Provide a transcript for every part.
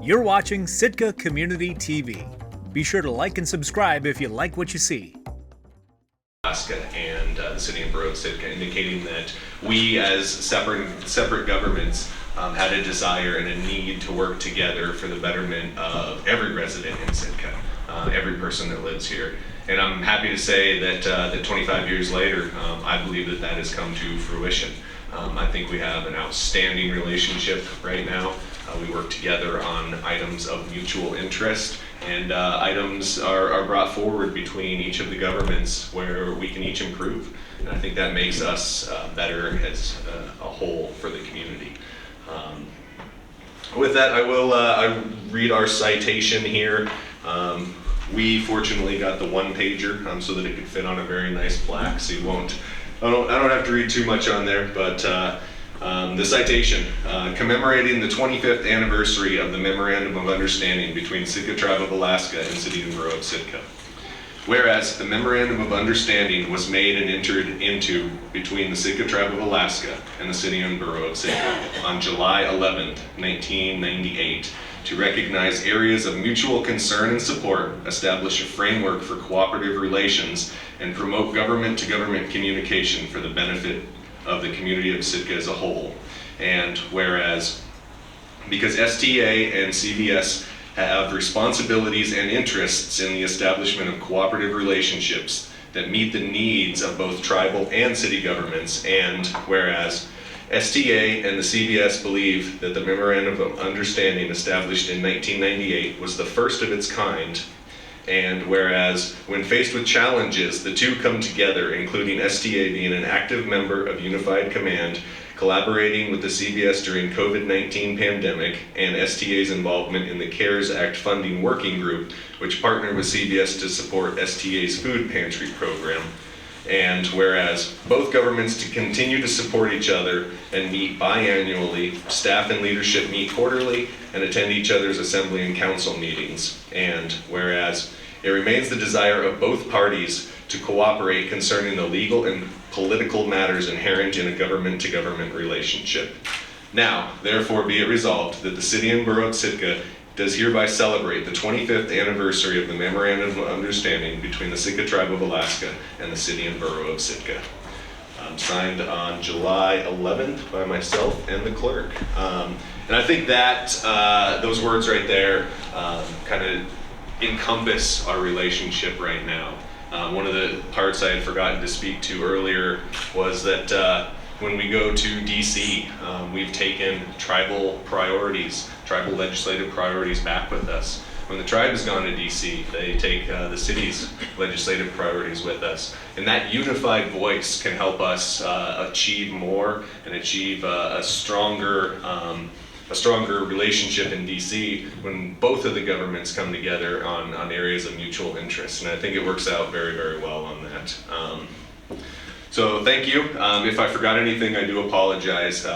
You're watching Sitka Community TV. Be sure to like and subscribe if you like what you see. Alaska and the City and Borough of Sitka, indicating that we as separate governments had a desire and a need to work together for the betterment of every resident in Sitka, every person that lives here. And I'm happy to say that 25 years later, I believe that has come to fruition. I think we have an outstanding relationship right now. We work together on items of mutual interest, and items are brought forward between each of the governments where we can each improve. And I think that makes us better as a whole for the community. With that, I read our citation here. We fortunately got the one-pager so that it could fit on a very nice plaque, so I don't have to read too much on there, but the citation, commemorating the 25th anniversary of the Memorandum of Understanding between Sitka Tribe of Alaska and City and Borough of Sitka. Whereas the Memorandum of Understanding was made and entered into between the Sitka Tribe of Alaska and the City and Borough of Sitka on July 11th, 1998, to recognize areas of mutual concern and support, establish a framework for cooperative relations, and promote government-to-government communication for the benefit of the community of Sitka as a whole. And whereas, because STA and CBS have responsibilities and interests in the establishment of cooperative relationships that meet the needs of both tribal and city governments, and whereas STA and the CBS believe that the Memorandum of Understanding established in 1998 was the first of its kind, and whereas when faced with challenges, the two come together, including STA being an active member of Unified Command, collaborating with the CBS during COVID-19 pandemic, and STA's involvement in the CARES Act funding working group, which partnered with CBS to support STA's food pantry program. And whereas both governments to continue to support each other and meet biannually, staff and leadership meet quarterly and attend each other's assembly and council meetings. And whereas it remains the desire of both parties to cooperate concerning the legal and political matters inherent in a government-to-government relationship. Now, therefore, be it resolved that the City and Borough of Sitka does hereby celebrate the 25th anniversary of the Memorandum of Understanding between the Sitka Tribe of Alaska and the City and Borough of Sitka. Signed on July 11th by myself and the clerk. And I think that those words right there kind of encompass our relationship right now. One of the parts I had forgotten to speak to earlier was that when we go to DC, we've taken tribal legislative priorities back with us. When the tribe has gone to DC, they take the city's legislative priorities with us. And that unified voice can help us achieve more and achieve a stronger relationship in DC when both of the governments come together on areas of mutual interest. And I think it works out very, very well on that. So thank you. If I forgot anything, I do apologize.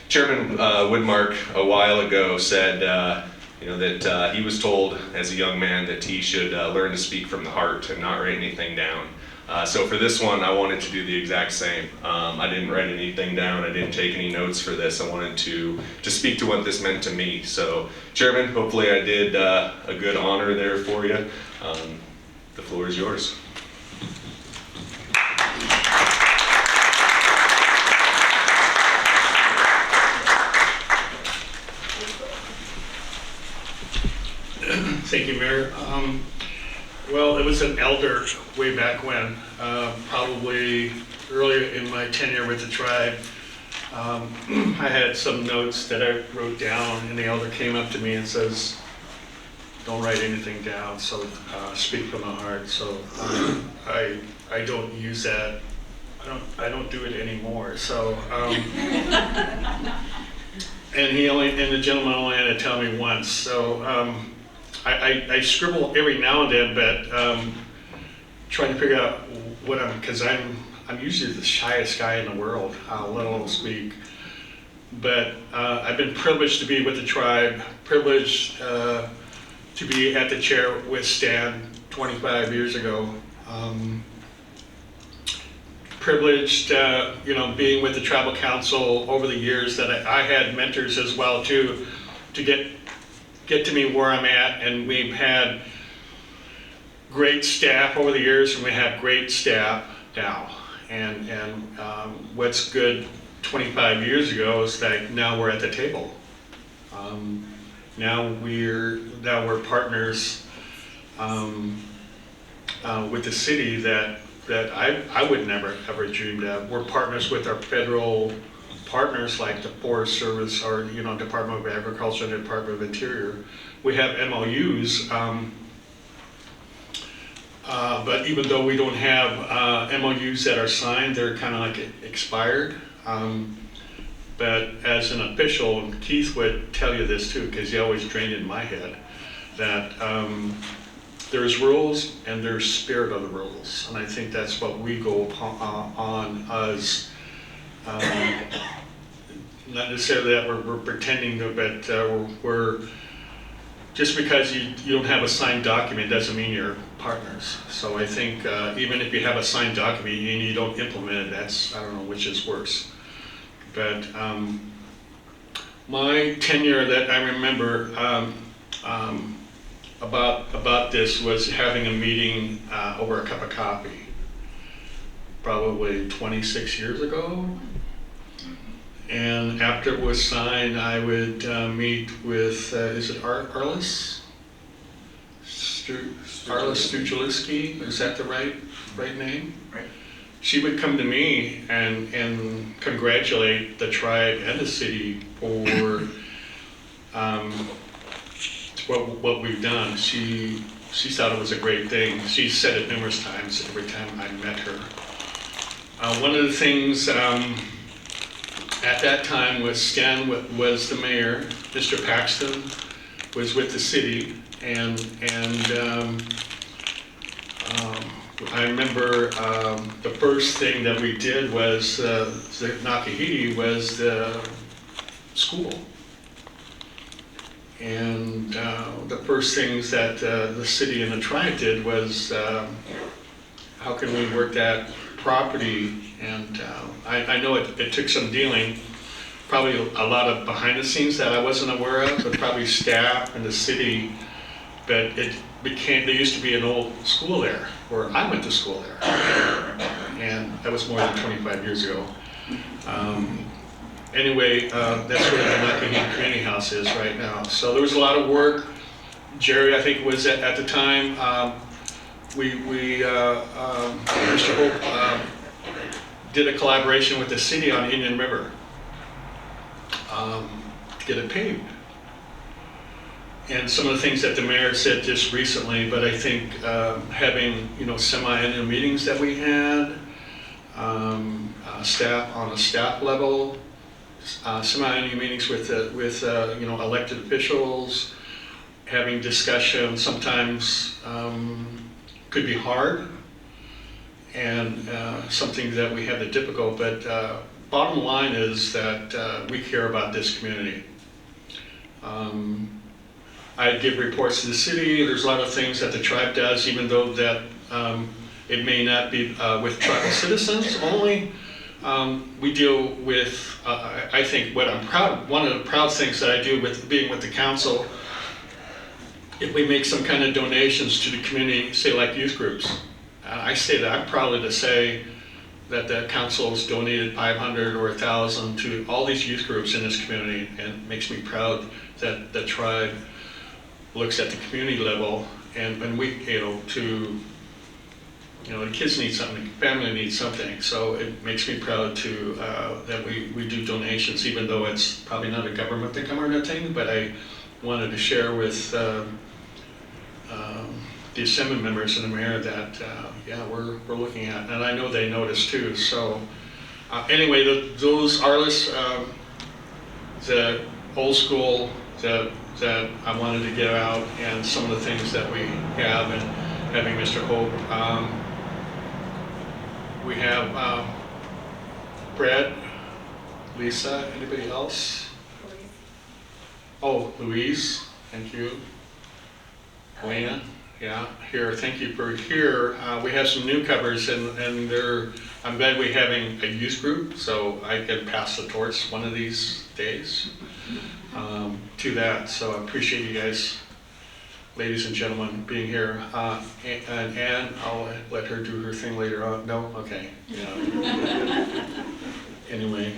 Chairman Woodmark a while ago said that he was told as a young man that he should learn to speak from the heart and not write anything down. So for this one, I wanted to do the exact same. I didn't write anything down. I didn't take any notes for this. I wanted to speak to what this meant to me. So Chairman, hopefully I did a good honor there for you. The floor is yours. Thank you, Mayor. Well, it was an elder way back when, probably earlier in my tenure with the tribe. I had some notes that I wrote down, and the elder came up to me and says, "Don't write anything down, so speak from the heart." So I don't use that. I don't do it anymore. So and the gentleman only had to tell me once. So. I scribble every now and then, but trying to figure out what because I'm usually the shyest guy in the world, let alone speak. But I've been privileged to be with the tribe, privileged to be at the chair with Stan 25 years ago. Privileged, being with the tribal council over the years that I had mentors as well too, to get get to me where I'm at, and we've had great staff over the years, and we have great staff now. And what's good 25 years ago is that now we're at the table. Now we're partners with the city that I would never ever dreamed of. We're partners with our federal partners like the Forest Service or Department of Agriculture and Department of Interior. We have MOUs, but even though we don't have MOUs that are signed, they're kind of like expired. But as an official, and Keith would tell you this too, because he always drained it in my head, that there's rules and there's spirit of the rules. And I think that's what we go on as, not necessarily that we're pretending to, but we're, just because you don't have a signed document doesn't mean you're partners. So I think even if you have a signed document and you don't implement it, I don't know which is worse. But my tenure that I remember about this was having a meeting over a cup of coffee, probably 26 years ago. And after it was signed, I would meet with, is it Arliss? Arliss Stujalewski, is that the right name? Right. She would come to me and congratulate the tribe and the city for what we've done. She thought it was a great thing. She said it numerous times every time I met her. One of the things at that time was Stan was the mayor, Mr. Paxton was with the city, and I remember the first thing that we did was Nakahiti was the school. And the first things that the city and the tribe did was how can we work that property? And I know it took some dealing, probably a lot of behind the scenes that I wasn't aware of, but probably staff and the city, but there used to be an old school there, where I went to school there. And that was more than 25 years ago. Anyway, that's where the Nakahiti Community House is right now. So there was a lot of work. Jerry, I think, was at the time. Mr. Hope did a collaboration with the city on Indian River to get it paved. And some of the things that the mayor said just recently, but I think having semi-annual meetings that we had, staff on a staff level, semi-annual meetings with elected officials, having discussion sometimes could be hard, and something that we have the difficult. But bottom line is that we care about this community. I give reports to the city. There's a lot of things that the tribe does, even though that it may not be with tribal citizens only. We deal with, I think what I'm proud, one of the proud things that I do with being with the council, if we make some kind of donations to the community, say like youth groups, I say that I'm proud to say that the council's donated 500 or 1,000 to all these youth groups in this community, and it makes me proud that the tribe looks at the community level, and when we, the kids need something, the family needs something, so it makes me proud to that we do donations, even though it's probably not a government thing or thing, but I wanted to share with the assembly members and the mayor that we're looking at, and I know they noticed too. So anyway, those Arliss, the old school that I wanted to get out, and some of the things that we have, and having Mr. Hope. We have Brad, Lisa, anybody else? Oh, Louise, thank you. Elena, yeah, here, thank you for here. We have some newcomers, and I'm glad we're having a youth group, so I can pass the torch one of these days. to that. So I appreciate you guys, ladies and gentlemen, being here. And Ann, I'll let her do her thing later on. No? Okay. Yeah. Anyway,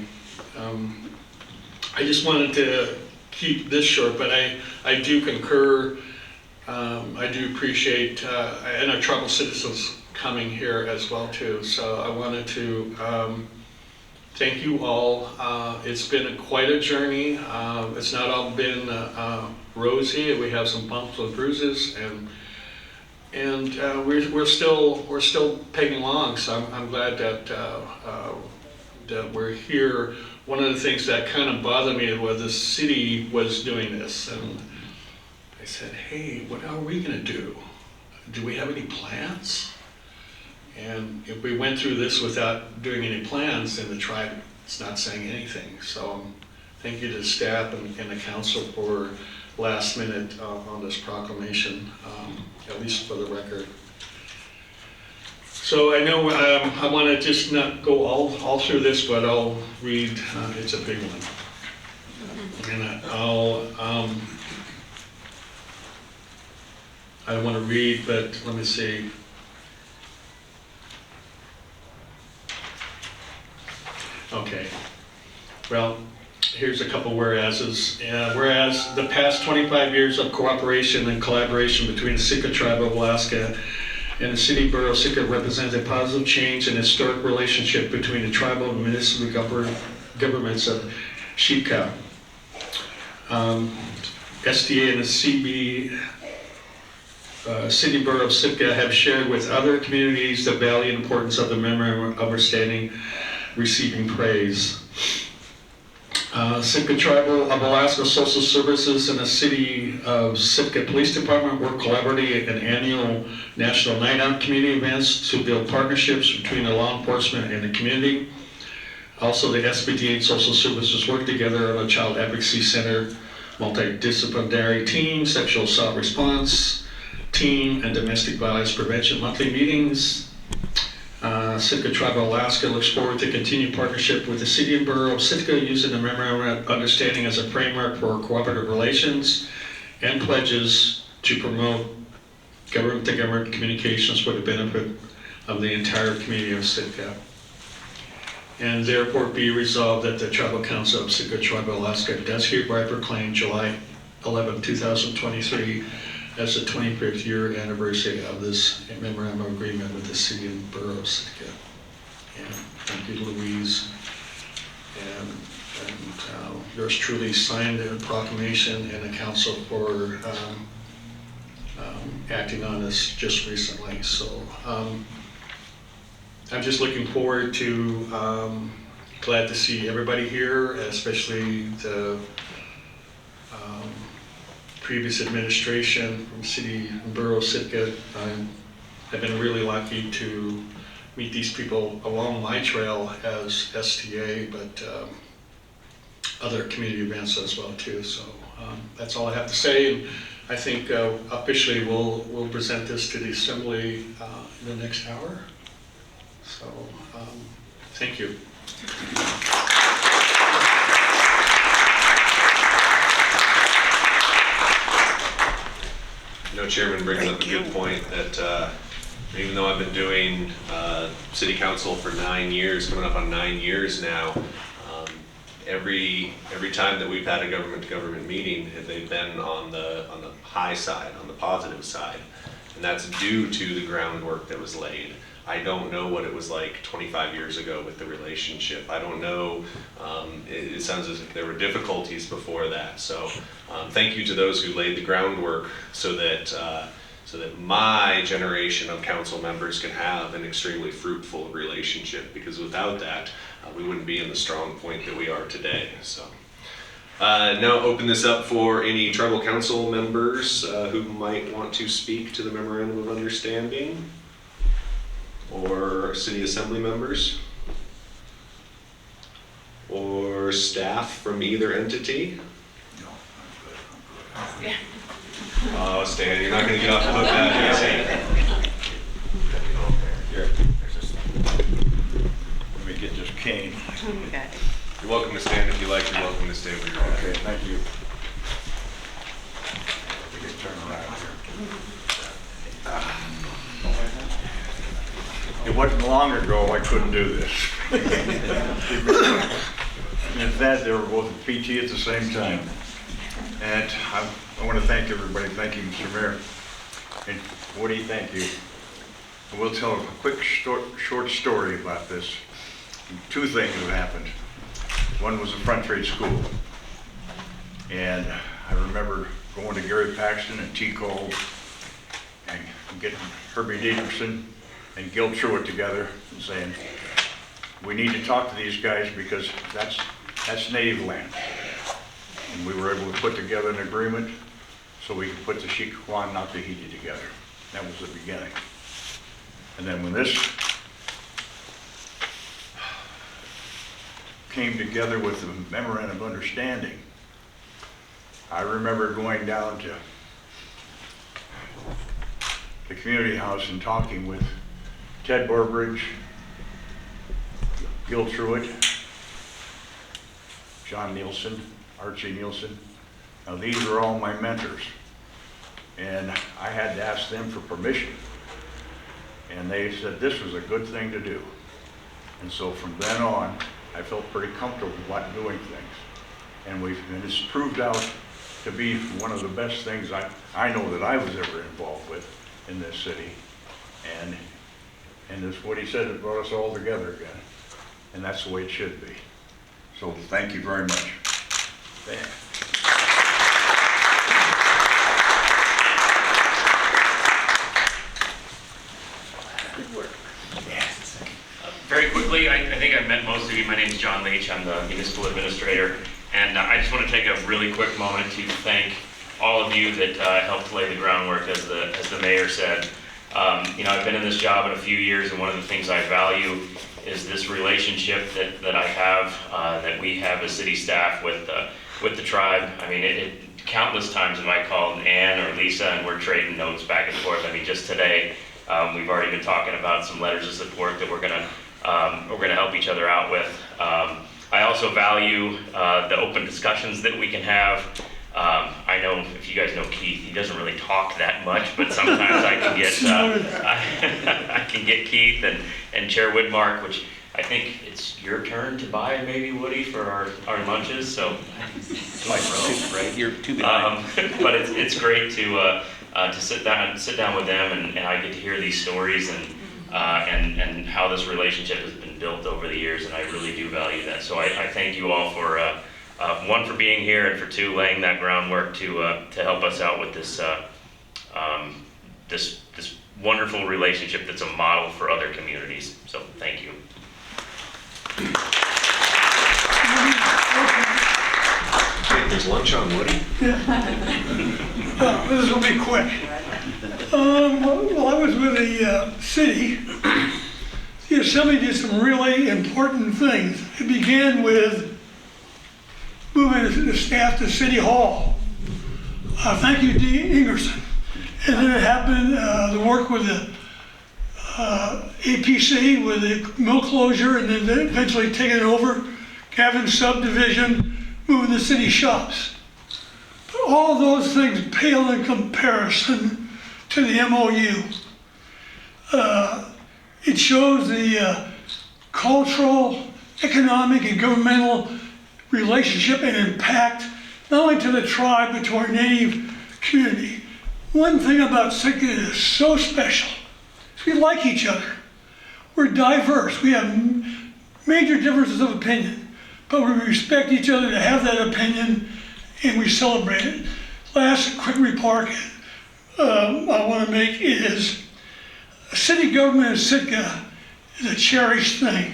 I just wanted to keep this short, but I do concur. I do appreciate, and our tribal citizens coming here as well too. So I wanted to thank you all. It's been quite a journey. It's not all been rosy. We have some bumps and bruises, and we're still pegging along. So I'm glad that we're here. One of the things that kind of bothered me was the city was doing this, and I said, hey, what are we going to do? Do we have any plans? And if we went through this without doing any plans, then the tribe is not saying anything. So thank you to staff and the council for last minute on this proclamation, at least for the record. So I know I want to just not go all through this, but I'll read. It's a big one, and I don't want to read, but let me see. Okay. Well, here's a couple whereases. Whereas the past 25 years of cooperation and collaboration between the Sitka Tribe of Alaska and the City Borough of Sitka represents a positive change in historic relationship between the tribal and municipal governments of Sitka. SDA and the City Borough of Sitka have shared with other communities the value and importance of the memorandum of understanding receiving praise. Sitka Tribal of Alaska Social Services and the City of Sitka Police Department work collaboratively in annual National Night Out community events to build partnerships between the law enforcement and the community. Also, the SPDA and Social Services work together on a Child Advocacy Center, multidisciplinary team, sexual assault response team, and domestic violence prevention monthly meetings. Sitka Tribe of Alaska looks forward to continued partnership with the City and Borough of Sitka using the Memorandum of Understanding as a framework for cooperative relations and pledges to promote government-to-government communications for the benefit of the entire community of Sitka. And therefore be resolved that the Tribal Council of Sitka Tribe of Alaska does hereby proclaim July 11, 2023 as the 25th year anniversary of this memorandum of agreement with the City and Borough of Sitka. And thank you, Louise. And yours truly signed a proclamation, and the council for acting on this just recently. So I'm just looking forward to, glad to see everybody here, especially the previous administration from City and Borough of Sitka. I've been really lucky to meet these people along my trail as STA, but other community events as well too. So that's all I have to say. And I think officially we'll present this to the Assembly in the next hour. So thank you. You know, Chairman brings up a good point that even though I've been doing City Council for 9 years, coming up on 9 years now, every time that we've had a government-to-government meeting, they've been on the high side, on the positive side, and that's due to the groundwork that was laid. I don't know what it was like 25 years ago with the relationship. I don't know, it sounds as if there were difficulties before that. So thank you to those who laid the groundwork so that my generation of council members can have an extremely fruitful relationship, because without that, we wouldn't be in the strong point that we are today. So now open this up for any tribal council members who might want to speak to the Memorandum of Understanding, or city assembly members, or staff from either entity. Oh, Stan, you're not going to get off the hook that easy. Here, let me get this cane. You're welcome to stand if you like. You're welcome to stay where you're at. Okay, thank you. wasn't long ago I couldn't do this. And in fact, they were both at PT at the same time. And I want to thank everybody. Thank you, Mr. Mayor. And Woody, thank you. And we'll tell a quick short story about this. Two things have happened. One was the Front Trade School. And I remember going to Gary Paxton and T. Cole and getting Herbie Dieterson and Gil Truitt together and saying, we need to talk to these guys because that's native land. And we were able to put together an agreement so we could put the Chicoquan and not Tahiti together. That was the beginning. And then when this came together with the memorandum of understanding, I remember going down to the community house and talking with Ted Burbridge, Gil Truitt, John Nielsen, Archie Nielsen. Now these are all my mentors. And I had to ask them for permission. And they said this was a good thing to do. And so from then on, I felt pretty comfortable about doing things. And it's proved out to be one of the best things I know that I was ever involved with in this city. And this, what he said, it brought us all together again. And that's the way it should be. So thank you very much. Good work. Very quickly, I think I've met most of you. My name is John Leach. I'm the municipal administrator. And I just want to take a really quick moment to thank all of you that helped lay the groundwork, as the mayor said. You know, I've been in this job in a few years, and one of the things I value is this relationship that I have, that we have as city staff with the tribe. I mean, countless times have I called Ann or Lisa, and we're trading notes back and forth. I mean, just today, we've already been talking about some letters of support that we're gonna help each other out with. I also value the open discussions that we can have. I know if you guys know Keith, he doesn't really talk that much, but sometimes I can get I can get Keith and Chair Whitmark, which I think it's your turn to buy maybe, Woody, for our lunches. So Right, you're too behind. But it's great to sit down with them, and I get to hear these stories and how this relationship has been built over the years, and I really do value that. So I thank you all for one, for being here, and for two, laying that groundwork to help us out with this this wonderful relationship that's a model for other communities. So thank you. Okay, there's lunch on Woody. This will be quick. Well, I was with the city. The assembly did some really important things. It began with moving the staff to City Hall. Thank you, Dean Ingerson. And then it happened, the work with the APC, with the mill closure, and then eventually taking it over, Gavin's subdivision, moving the city shops. But all of those things pale in comparison to the MOU. It shows the cultural, economic, and governmental relationship and impact, not only to the tribe, but to our native community. One thing about Sitka is so special is we like each other. We're diverse. We have major differences of opinion, but we respect each other to have that opinion, and we celebrate it. Last quick remark I want to make is city government in Sitka is a cherished thing.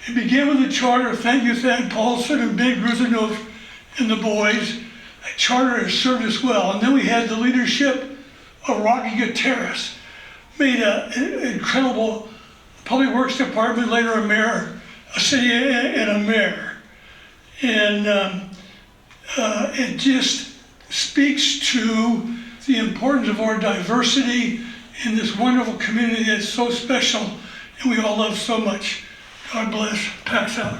It began with the charter. Thank you, Thad Paulson and Ben Gruzanov and the boys. That charter has served us well. And then we had the leadership of Rocky Gutierrez, made an incredible public works department, later a mayor, a city and a mayor. And it just speaks to the importance of our diversity in this wonderful community that's so special and we all love so much. God bless. Pax out.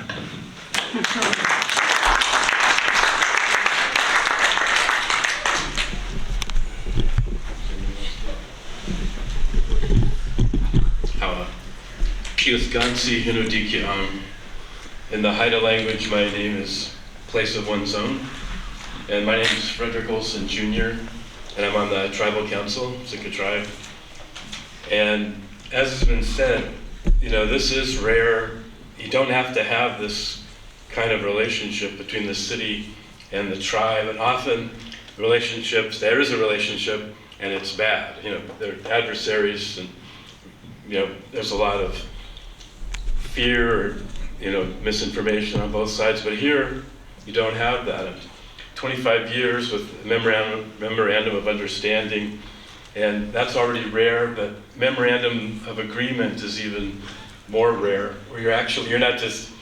Kioskansi Hinudikiam. In the Haida language, my name is Place of One's Own. And my name is Frederick Olson Jr., and I'm on the Tribal Council, Sitka Tribe. And as has been said, you know, this is rare. You don't have to have this kind of relationship between the city and the tribe. And often relationships, there is a relationship and it's bad. You know, they're adversaries and, you know, there's a lot of fear or, you know, misinformation on both sides. But here, you don't have that. And 25 years with memorandum of understanding, and that's already rare, but memorandum of agreement is even more rare, where you're not just,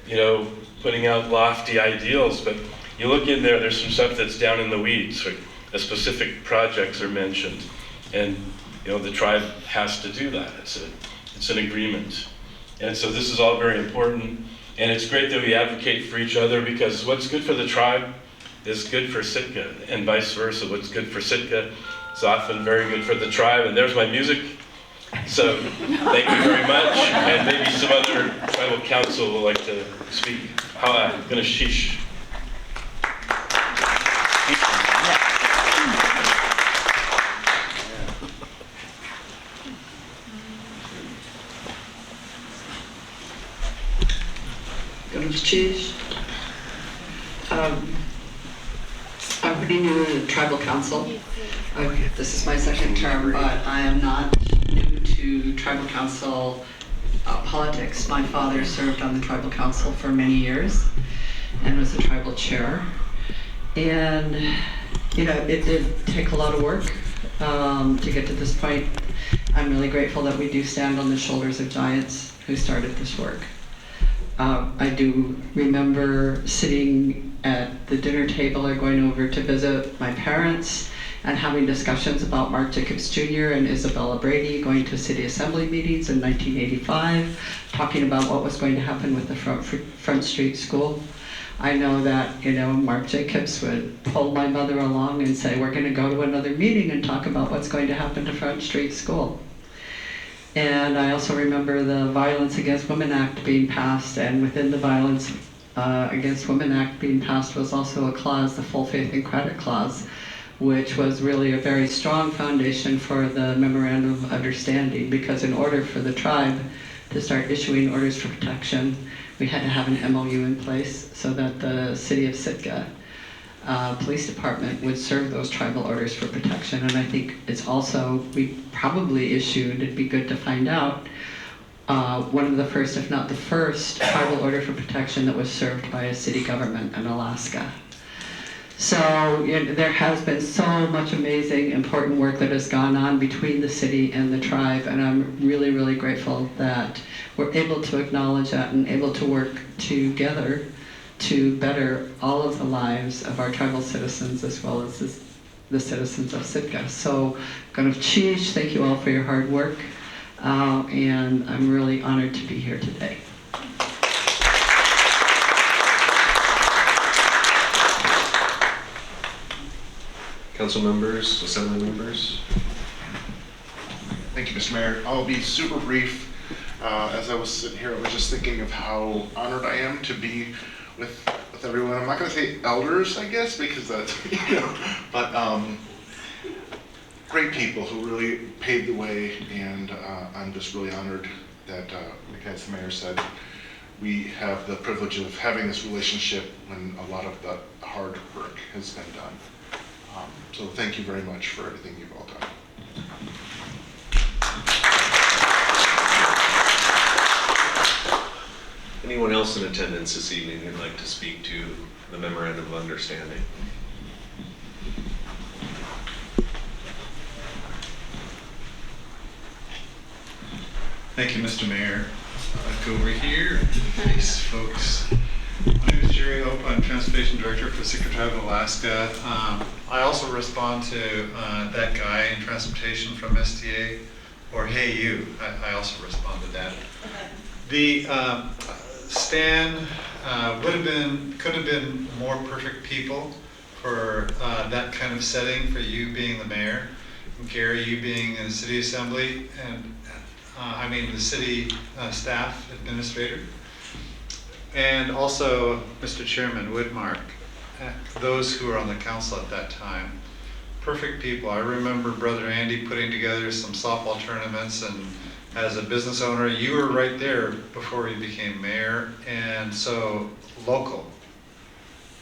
you know, putting out lofty ideals, but you look in there, there's some stuff that's down in the weeds, like specific projects are mentioned, and, you know, the tribe has to do that. It's an agreement. And so this is all very important, and it's great that we advocate for each other, because what's good for the tribe is good for Sitka, and vice versa. What's good for Sitka is often very good for the tribe, and there's my music. So thank you very much, and maybe some other tribal council would like to speak. I'm gonna sheesh. Gonna sheesh. I'm pretty new to the tribal council. This is my second term, but I am not new to tribal council politics. My father served on the tribal council for many years and was the tribal chair. And, you know, it did take a lot of work to get to this point. I'm really grateful that we do stand on the shoulders of giants who started this work. I do remember sitting at the dinner table or going over to visit my parents and having discussions about Mark Jacobs Jr. and Isabella Brady going to city assembly meetings in 1985, talking about what was going to happen with the Front Street School. I know that, you know, Mark Jacobs would pull my mother along and say, we're going to go to another meeting and talk about what's going to happen to Front Street School. And I also remember the Violence Against Women Act being passed, and within the Violence Against Women Act being passed was also a clause, the Full Faith and Credit Clause, which was really a very strong foundation for the Memorandum of Understanding, because in order for the tribe to start issuing orders for protection, we had to have an MOU in place so that the City of Sitka Police Department would serve those tribal orders for protection. And I think it's also, we probably issued, it'd be good to find out, one of the first, if not the first, tribal order for protection that was served by a city government in Alaska. So you know, there has been so much amazing, important work that has gone on between the city and the tribe, and I'm really, really grateful that we're able to acknowledge that and able to work together to better all of the lives of our tribal citizens as well as the citizens of Sitka. So, Ganav Chish, thank you all for your hard work, and I'm really honored to be here today. Council members, assembly members. Thank you, Mr. Mayor. I'll be super brief. As I was sitting here, I was just thinking of how honored I am to be with everyone. I'm not going to say elders, I guess, because that's, you know, but great people who really paved the way, and I'm just really honored that, as the mayor said, we have the privilege of having this relationship when a lot of the hard work has been done. So thank you very much for everything you've all done. Anyone else in attendance this evening who'd like to speak to the Memorandum of Understanding? Thank you, Mr. Mayor. I'll go over here. Thanks, folks. My name is Jerry Hope. I'm Transportation Director for Sitka Tribe of Alaska. I also respond to that guy in transportation from STA, or hey you. I also respond to that. The Stan could have been more perfect people for that kind of setting, for you being the mayor, and Gary, you being in the city assembly, and the city staff administrator, and also Mr. Chairman Woodmark, those who were on the council at that time. Perfect people. I remember Brother Andy putting together some softball tournaments, and as a business owner, you were right there before you became mayor, and so local.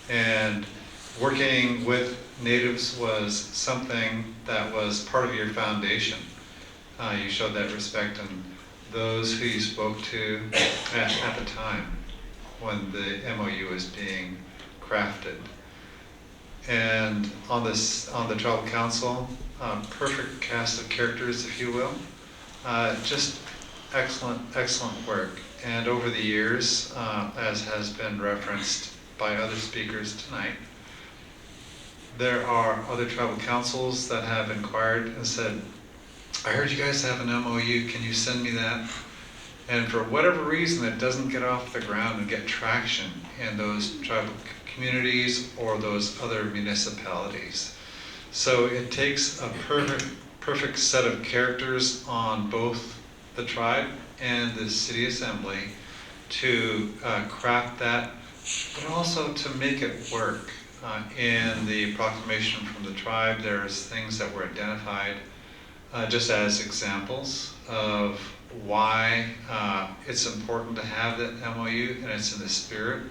And working with natives was something that was part of your foundation. You showed that respect, and those who you spoke to at the time when the MOU was being crafted. And on the tribal council, perfect cast of characters, if you will. Just excellent work. And over the years, as has been referenced by other speakers tonight, there are other tribal councils that have inquired and said, I heard you guys have an MOU, can you send me that? And for whatever reason, it doesn't get off the ground and get traction in those tribal communities or those other municipalities. So it takes a perfect set of characters on both the tribe and the city assembly to craft that, but also to make it work. In the proclamation from the tribe, there's things that were identified just as examples of why it's important to have that MOU, and it's in the spirit,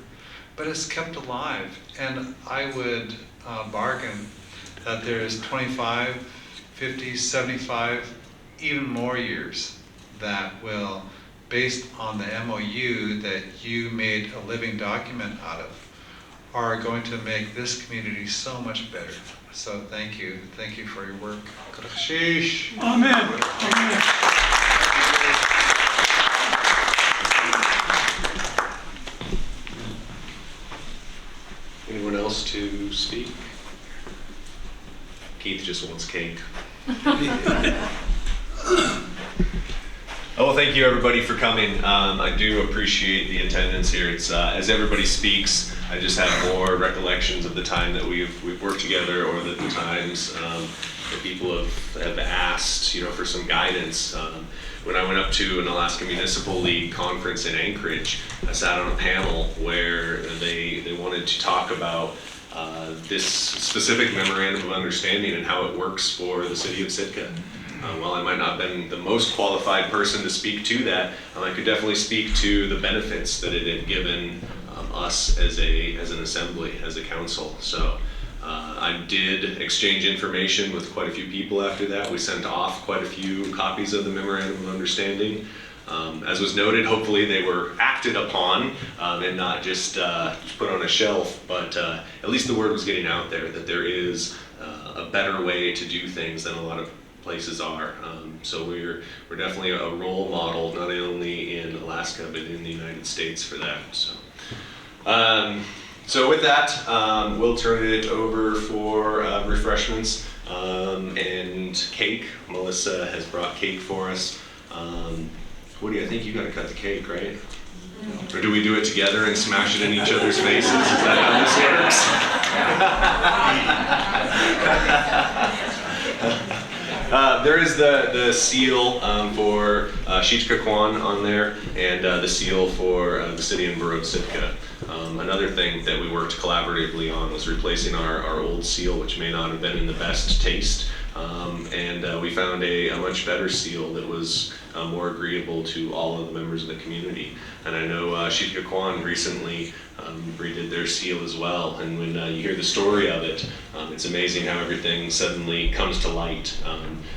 but it's kept alive. And I would bargain that there's 25, 50, 75, even more years that will, based on the MOU that you made a living document out of, are going to make this community so much better. So thank you. Thank you for your work. Amen. Amen. Anyone else to speak? Keith just wants cake. Oh, well, thank you everybody for coming. I do appreciate the attendance here. It's as everybody speaks, I just have more recollections of the time that we've worked together, or the times that people have asked, for some guidance. When I went up to an Alaska Municipal League conference in Anchorage, I sat on a panel where they wanted to talk about this specific memorandum of understanding and how it works for the city of Sitka. While I might not have been the most qualified person to speak to that, I could definitely speak to the benefits that it had given us as an assembly, as a council. So I did exchange information with quite a few people after that. We sent off quite a few copies of the memorandum of understanding. As was noted, hopefully they were acted upon and not just put on a shelf, but at least the word was getting out there that there is a better way to do things than a lot of places are. So we're definitely a role model, not only in Alaska, but in the United States for that. So with that, we'll turn it over for refreshments and cake. Melissa has brought cake for us. Woody, I think you gotta cut the cake, right? Or do we do it together and smash it in each other's faces? Is that how this works? There is the seal for Sitka on there, and the seal for the city and borough of Sitka. Another thing that we worked collaboratively on was replacing our old seal, which may not have been in the best taste, and we found a much better seal that was more agreeable to all of the members of the community. And I know Sitka recently redid their seal as well, and when you hear the story of it, it's amazing how everything suddenly comes to light.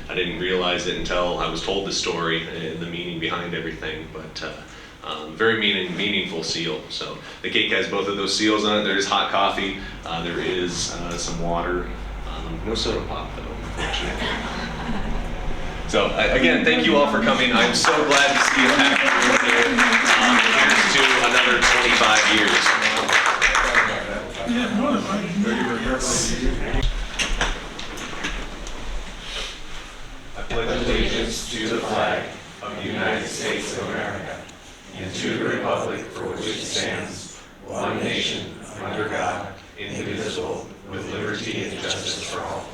I didn't realize it until I was told the story and the meaning behind everything, but very meaningful seal. So the cake has both of those seals on it. There is hot coffee, there is some water, no soda pop though, unfortunately. So again, thank you all for coming. I'm so glad to see you back here. Here's to another 25 years. I pledge allegiance to the flag of the United States of America and to the republic for which it stands, one nation, under God, indivisible, with liberty and justice for all.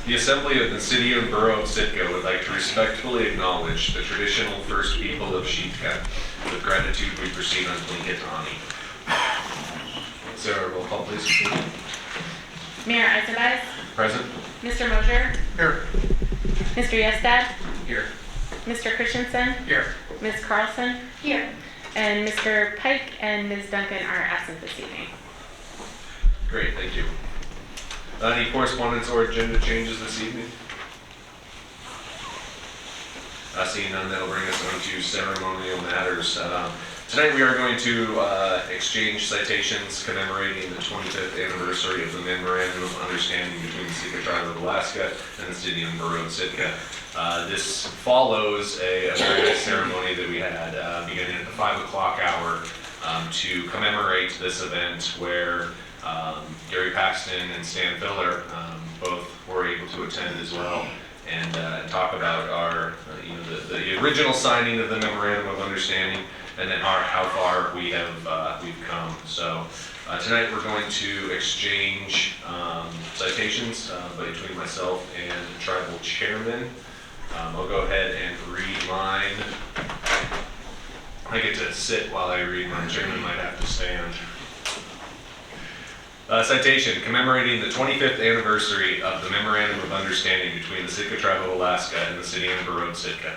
The Assembly of the City and Borough of Sitka would like to respectfully acknowledge the traditional first people of Sitka. With gratitude, we proceed on Plinkatani. Sarah, roll call, please. Mayor Eisenbach, Present? Mr. Mosher, Here. Mr. Yestad, Here. Mr. Christensen, Here. Ms. Carlson, Here. and Mr. Pike and Ms. Duncan are absent this evening. Great, thank you. Any correspondence or agenda changes this evening? Seeing none, that'll bring us on to ceremonial matters. Tonight we are going to exchange citations commemorating the 25th anniversary of the Memorandum of Understanding between the Sitka Tribe of Alaska and the City and Borough of Sitka. This follows a very nice ceremony that we had beginning at the 5 o'clock hour to commemorate this event where Gary Paxton and Stan Filler both were able to attend as well and talk about our, the original signing of the Memorandum of Understanding and then how far we have we've come. So tonight we're going to exchange citations between myself and the tribal chairman. I'll go ahead and read mine. I get to sit while I read. My chairman might have to stand. Citation, commemorating the 25th anniversary of the Memorandum of Understanding between the Sitka Tribe of Alaska and the City and Borough of Sitka.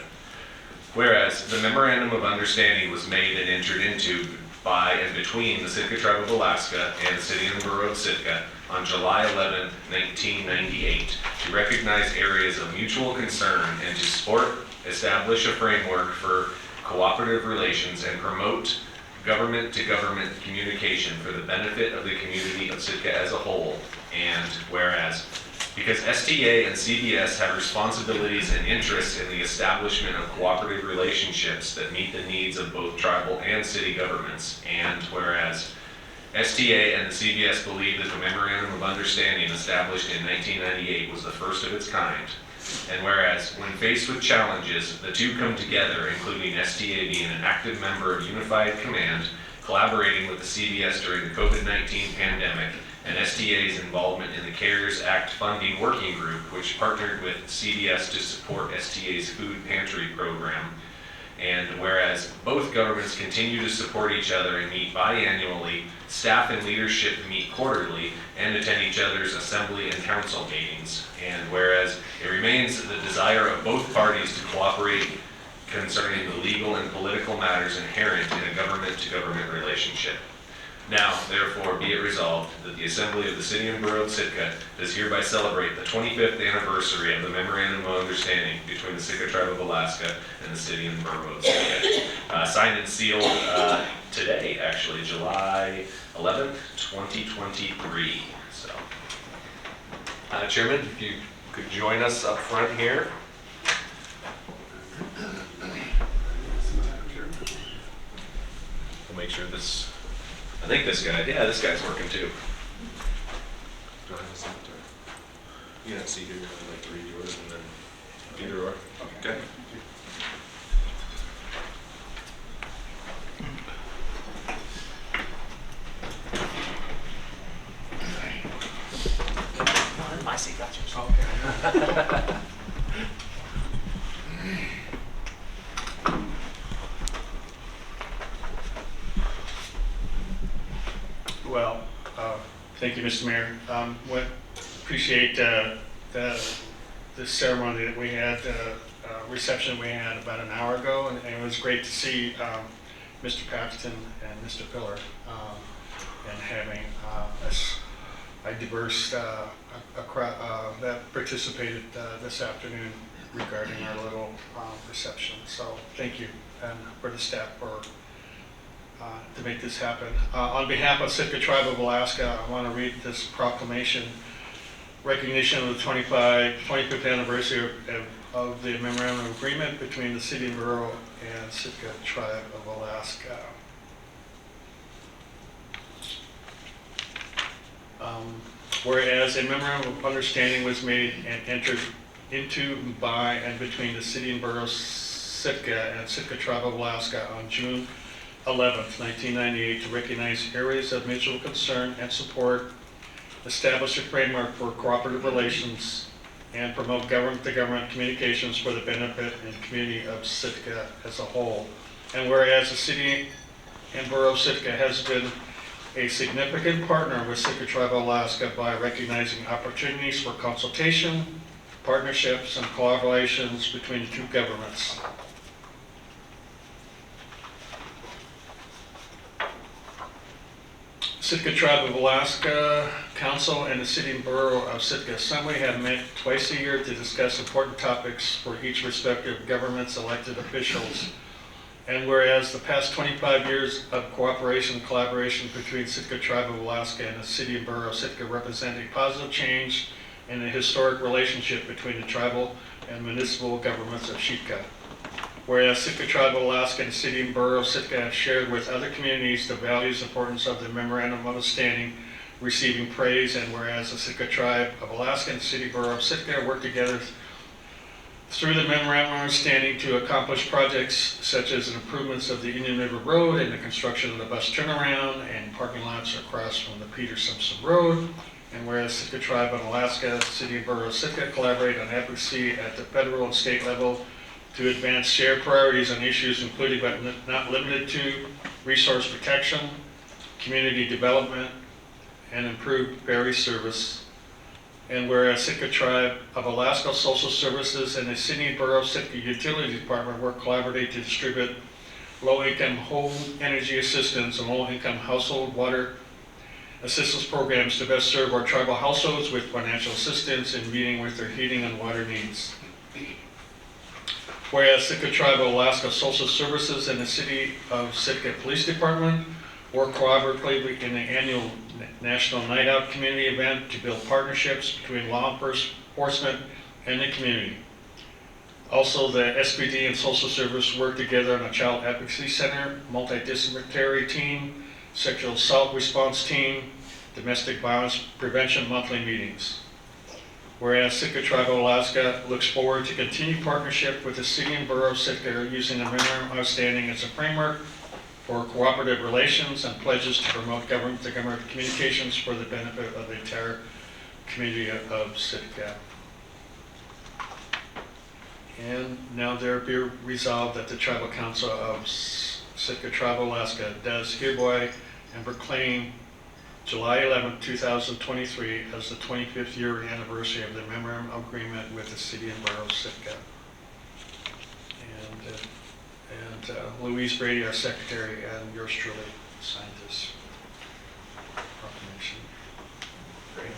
Whereas the Memorandum of Understanding was made and entered into by and between the Sitka Tribe of Alaska and the City and Borough of Sitka on July 11, 1998, to recognize areas of mutual concern and to support, establish a framework for cooperative relations and promote government-to-government communication for the benefit of the community of Sitka as a whole. And whereas, because STA and CBS have responsibilities and interests in the establishment of cooperative relationships that meet the needs of both tribal and city governments, and whereas STA and the CBS believe that the Memorandum of Understanding established in 1998 was the first of its kind, and whereas, when faced with challenges, the two come together, including STA being an active member of Unified Command, collaborating with the CBS during the COVID-19 pandemic, and STA's involvement in the CARES Act funding working group, which partnered with CBS to support STA's food pantry program. And whereas both governments continue to support each other and meet biannually, staff and leadership meet quarterly and attend each other's assembly and council meetings. And whereas it remains the desire of both parties to cooperate concerning the legal and political matters inherent in a government-to-government relationship. Now, therefore, be it resolved that the Assembly of the City and Borough of Sitka does hereby celebrate the 25th anniversary of the Memorandum of Understanding between the Sitka Tribe of Alaska and the City and Borough of Sitka. Signed and sealed today, actually, July 11th, 2023. So, Chairman, if you could join us up front here. We'll make sure this. I think this guy, yeah, this guy's working too. Do I have a secretary? You can see here, I'd like to read yours and then either or. Okay. I see, got you. Okay. Well, thank you, Mr. Mayor. Appreciate this ceremony that we had, reception we had about an hour ago, and it was great to see Mr. Paxton and Mr. Pillar, and having a diverse crowd that participated this afternoon regarding our little reception. So thank you, and for the staff for to make this happen. On behalf of Sitka Tribe of Alaska, I want to read this proclamation, recognition of the 25th anniversary of the Memorandum of Agreement between the City and Borough and Sitka Tribe of Alaska. Whereas a Memorandum of Understanding was made and entered into by and between the City and Borough Sitka and Sitka Tribe of Alaska on June 11th, 1998, to recognize areas of mutual concern and support, establish a framework for cooperative relations, and promote government-to-government communications for the benefit and community of Sitka as a whole. And whereas the city and borough of Sitka has been a significant partner with Sitka Tribe of Alaska by recognizing opportunities for consultation, partnerships, and collaborations between the two governments. Sitka Tribe of Alaska Council and the City and Borough of Sitka Assembly have met twice a year to discuss important topics for each respective government's elected officials. And whereas the past 25 years of cooperation and collaboration between Sitka Tribe of Alaska and the City and Borough of Sitka represent a positive change in the historic relationship between the tribal and municipal governments of Sitka. Whereas Sitka Tribe of Alaska and the City and Borough of Sitka have shared with other communities the values and importance of the Memorandum of Understanding, receiving praise, and whereas the Sitka Tribe of Alaska and the City and Borough of Sitka work together through the Memorandum of Understanding to accomplish projects such as the improvements of the Indian River Road and the construction of the bus turnaround and parking lots across from the Peter Simpson Road. And whereas Sitka Tribe of Alaska, City and Borough of Sitka collaborate on advocacy at the federal and state level to advance shared priorities on issues including but not limited to resource protection, community development, and improved ferry service. And whereas Sitka Tribe of Alaska Social Services and the City and Borough of Sitka Utility Department work collaboratively to distribute low-income home energy assistance and low-income household water assistance programs to best serve our tribal households with financial assistance in meeting with their heating and water needs. Whereas Sitka Tribe of Alaska Social Services and the City of Sitka Police Department work collaboratively in the annual National Night Out community event to build partnerships between law enforcement and the community. Also, the SPD and Social Service work together on a Child Advocacy Center, multidisciplinary team, sexual assault response team, domestic violence prevention monthly meetings. Whereas Sitka Tribe of Alaska looks forward to continued partnership with the City and Borough of Sitka using the Memorandum of Understanding as a framework for cooperative relations and pledges to promote government-to-government communications for the benefit of the entire community of Sitka. And now there be resolved that the Tribal Council of Sitka Tribe of Alaska does hereby and proclaim July 11, 2023 as the 25th year anniversary of the Memorandum of Agreement with the City and Borough of Sitka. And Louise Brady, our secretary, and yours truly signed this proclamation. Great.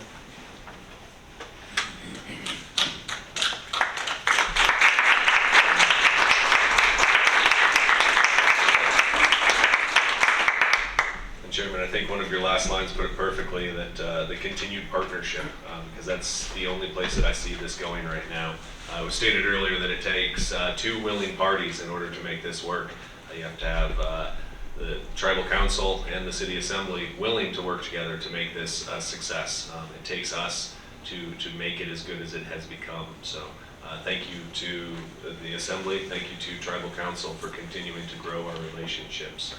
Chairman, I think one of your last lines put it perfectly, that the continued partnership, because that's the only place that I see this going right now. It was stated earlier that it takes two willing parties in order to make this work. You have to have the Tribal Council and the City Assembly willing to work together to make this a success. It takes us to make it as good as it has become. So thank you to the Assembly, thank you to Tribal Council for continuing to grow our relationships.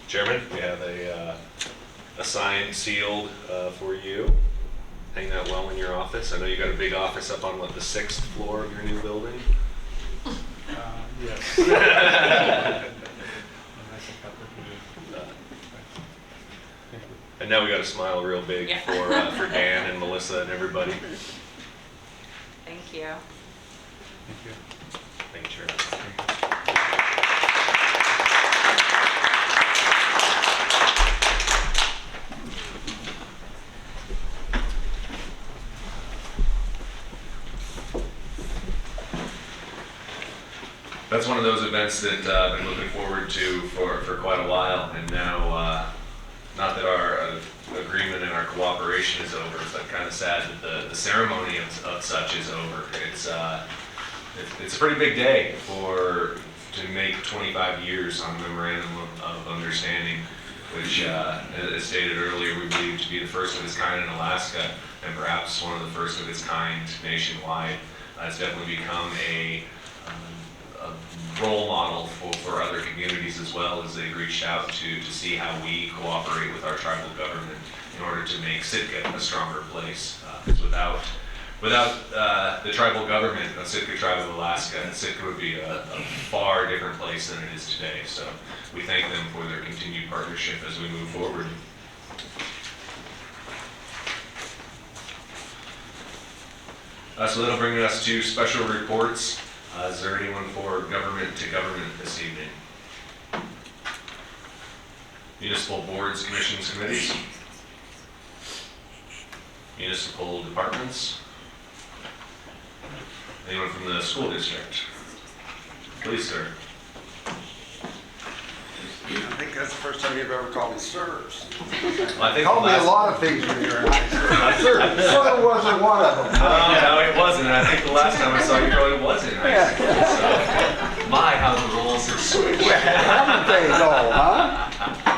Chairman, we have a sign sealed for you. Hang that well in your office. I know you got a big office up on, what, the 6th floor of your new building? Yes. And now we got to smile real big for Dan and Melissa and everybody. Thank you. Thank you. Thank you, Chairman. That's one of those events that I've been looking forward to for quite a while, and now, not that our agreement and our cooperation is over, but kind of sad that the ceremony of such is over. It's a pretty big day to make 25 years on the Memorandum of Understanding, which, as stated earlier, we believe to be the first of its kind in Alaska, and perhaps one of the first of its kind nationwide. It's definitely become a role model for other communities as well, as they've reached out to see how we cooperate with our tribal government in order to make Sitka a stronger place. Because without Without the tribal government of Sitka Tribe of Alaska, Sitka would be a far different place than it is today. So we thank them for their continued partnership as we move forward. So that'll bring us to special reports. Is there anyone for government to government this evening? Municipal boards, commissions, committees? Municipal departments? Anyone from the school district? Please, sir. I think that's the first time you've ever called me sirs. Well, I think Called me a last- lot of things when you were in high school. Sir wasn't one of them. No, it wasn't. I think the last time I saw you probably was in high school. So, my, how the roles have switched. Haven't they though, huh?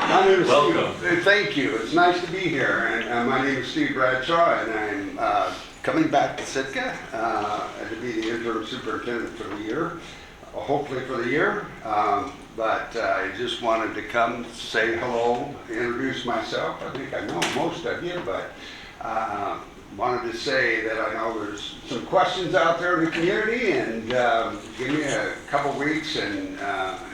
My name is Welcome. Steve. Thank you. It's nice to be here. And my name is Steve Bradshaw, and I'm coming back to Sitka to be the interim superintendent for the year, hopefully for the year. But I just wanted to come say hello, introduce myself. I think I know most of you, but wanted to say that I know there's some questions out there in the community, and give me a couple weeks, and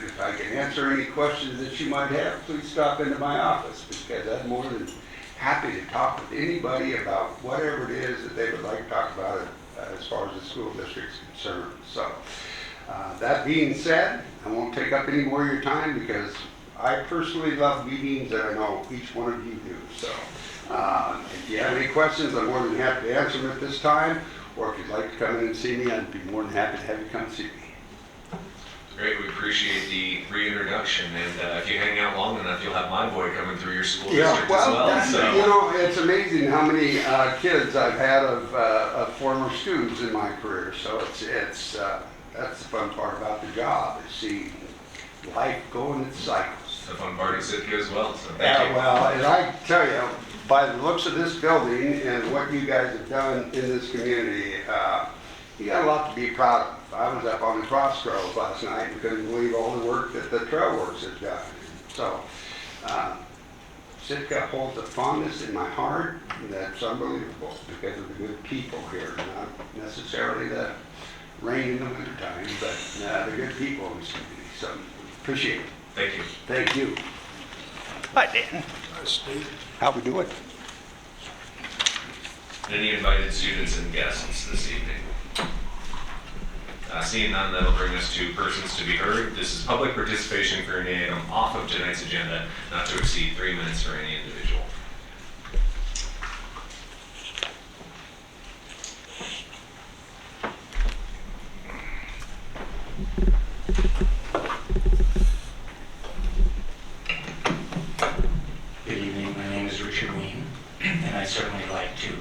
if I can answer any questions that you might have, please stop into my office, because I'm more than happy to talk with anybody about whatever it is that they would like to talk about as far as the school district's concerned. So. That being said, I won't take up any more of your time because I personally love meetings, and I know each one of you do. So if you have any questions, I'm more than happy to answer them at this time, or if you'd like to come in and see me, I'd be more than happy to have you come see me. Great, we appreciate the reintroduction, and if you hang out long enough, you'll have my boy coming through your school district as well. So. You know, it's amazing how many kids I've had of former students in my career. So it's that's the fun part about the job, is seeing life go in its cycles. It's the fun part of Sitka as well, so thank you. Well, and I tell you, by the looks of this building and what you guys have done in this community, you got a lot to be proud of. I was up on the cross trails last night and couldn't believe all the work that the trail works has done. So, Sitka holds a fondness in my heart that's unbelievable because of the good people here, not necessarily the rain in the wintertime, but the good people in this community. So, appreciate it. Thank you. Thank you. Hi, Dan. Hi, Steve. How we doing? Any invited students and guests this evening? Seeing none, that'll bring us to persons to be heard. This is public participation for any item off of tonight's agenda, not to exceed 3 minutes for any individual. Good evening, my name is Richard Ween, and I'd certainly like to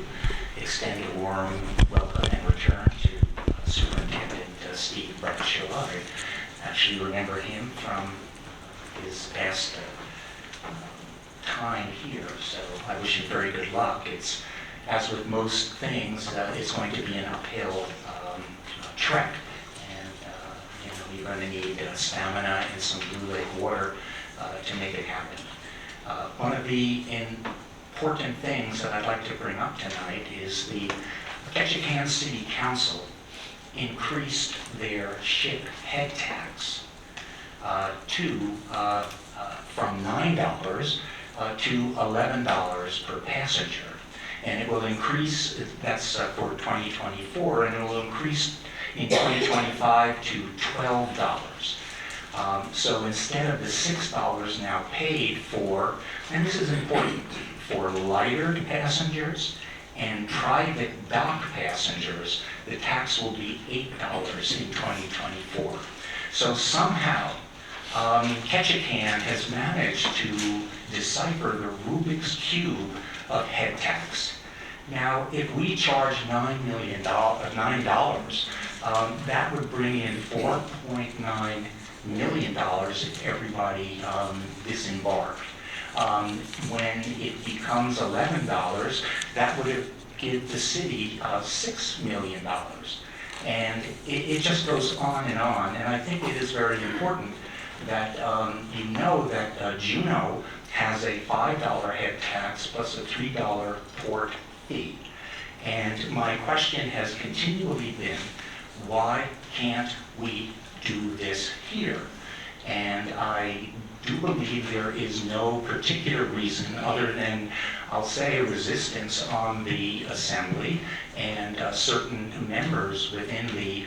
extend a warm welcome and return to Superintendent Steve Bradshaw. I actually remember him from his past time here, so I wish him very good luck. It's, as with most things, it's going to be an uphill trek, and you're going to need stamina and some Blue Lake water to make it happen. One of the important things that I'd like to bring up tonight is the Ketchikan City Council increased their ship head tax from $9 to $11 per passenger. And it will increase, that's for 2024, and it will increase in 2025 to $12. So instead of the $6 now paid for, and this is important, for lighter passengers and private dock passengers, the tax will be $8 in 2024. So somehow, Ketchikan has managed to decipher the Rubik's Cube of head tax. Now, if we charge $9, that would bring in $4.9 million if everybody disembarked. When it becomes $11, that would give the city $6 million. And it just goes on, and I think it is very important that you know that Juneau has a $5 head tax plus a $3 port fee. And my question has continually been, why can't we do this here? And I do believe there is no particular reason other than, I'll say, a resistance on the assembly and certain members within the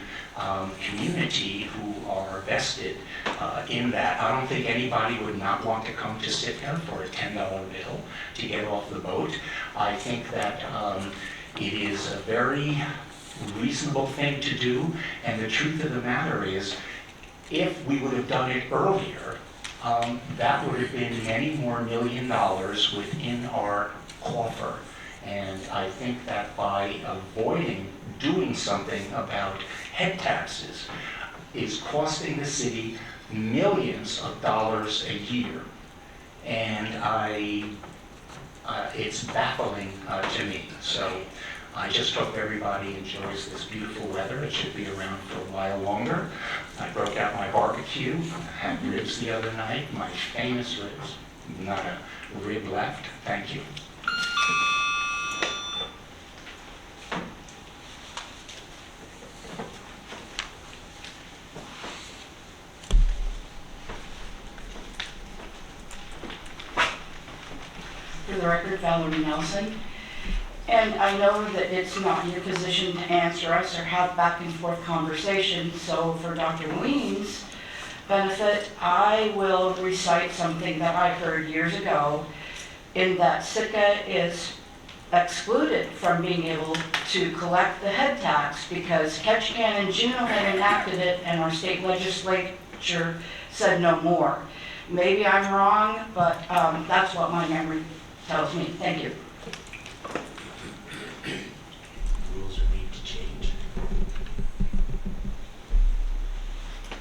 community who are vested in that. I don't think anybody would not want to come to Sitka for a $10 bill to get off the boat. I think that it is a very reasonable thing to do, and the truth of the matter is, if we would have done it earlier, that would have been many more $1 million within our coffer. And I think that by avoiding doing something about head taxes is costing the city millions of dollars a year. And it's baffling to me. So I just hope everybody enjoys this beautiful weather. It should be around for a while longer. I broke out my barbecue. I had ribs the other night, my famous ribs. Not a rib left. Thank you. For the record, Valerie Nelson. And I know that it's not your position to answer us or have back and forth conversations, so for Dr. Ween's benefit, I will recite something that I heard years ago, in that Sitka is excluded from being able to collect the head tax because Ketchikan and Juneau had enacted it and our state legislature said no more. Maybe I'm wrong, but that's what my memory tells me. Thank you. Rules are need to change.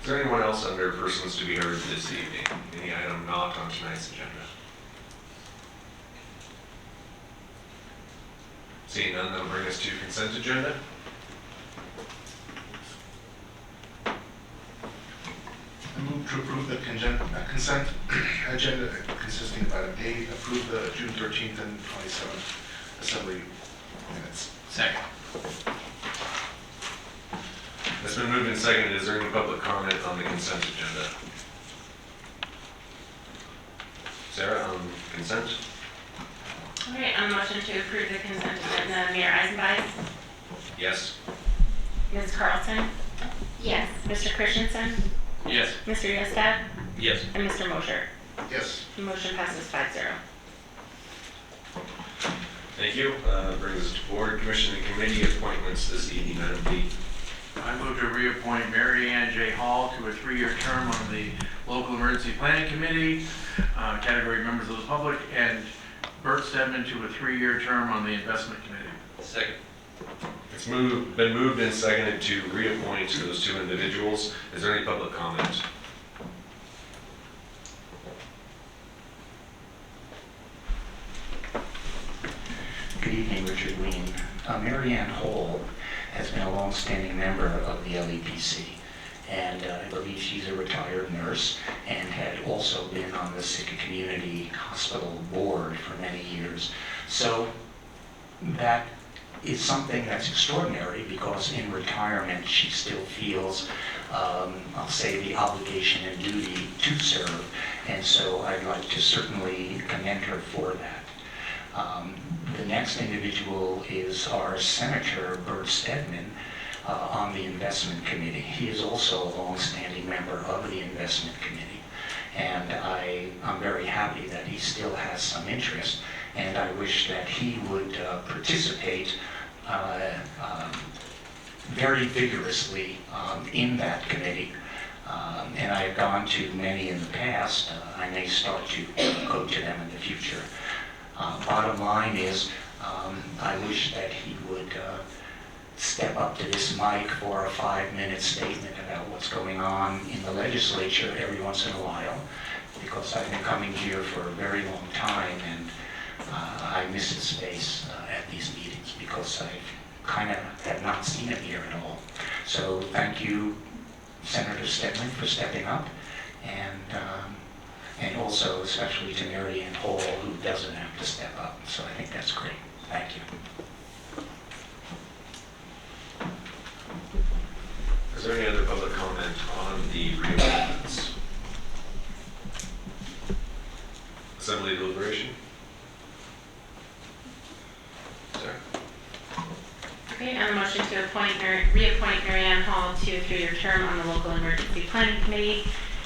Is there anyone else under persons to be heard this evening? Any item not on tonight's agenda? Seeing none, that'll bring us to consent agenda. I move to approve the consent agenda consisting of item A, approve the June 13th and 27th assembly minutes. Second. It's been moved and seconded. Is there any public comment on the consent agenda? Sarah, on consent? Okay, on the motion to approve the consent agenda, Mayor Eisenbeis, Yes. Ms. Carlson, Yes. Mr. Christensen, Yes. Mr. Yestad, Yes. and Mr. Mosher. Yes. The motion passes 5-0. Thank you. Brings us to board, commission, and committee appointments this evening. Item B. I move to reappoint Mary Ann J. Hall to a 3-year term on the Local Emergency Planning Committee, category members of the public, and Bert Stedman to a 3-year term on the Investment Committee. Second. It's been moved and seconded to reappoint those two individuals. Is there any public comment? Good evening, Richard Ween. Mary Ann Hall has been a long-standing member of the LEPC, and I believe she's a retired nurse and had also been on the Sitka Community Hospital Board for many years. So that is something that's extraordinary because in retirement she still feels, I'll say, the obligation and duty to serve, and so I'd like to certainly commend her for that. The next individual is our Senator Bert Stedman on the Investment Committee. He is also a long-standing member of the Investment Committee, and I'm very happy that he still has some interest, and I wish that he would participate very vigorously in that committee. And I've gone to many in the past. I may start to go to them in the future. Bottom line is, I wish that he would step up to this mic for a 5-minute statement about what's going on in the legislature every once in a while, because I've been coming here for a very long time, and I miss his face at these meetings because I kind of have not seen him here at all. So thank you, Senator Stedman, for stepping up, and also especially to Mary Ann Hall, who doesn't have to step up. So I think that's great. Thank you. Okay, on the motion to reappoint Mary Ann Hall to a 3-year term on the Local Emergency Planning Committee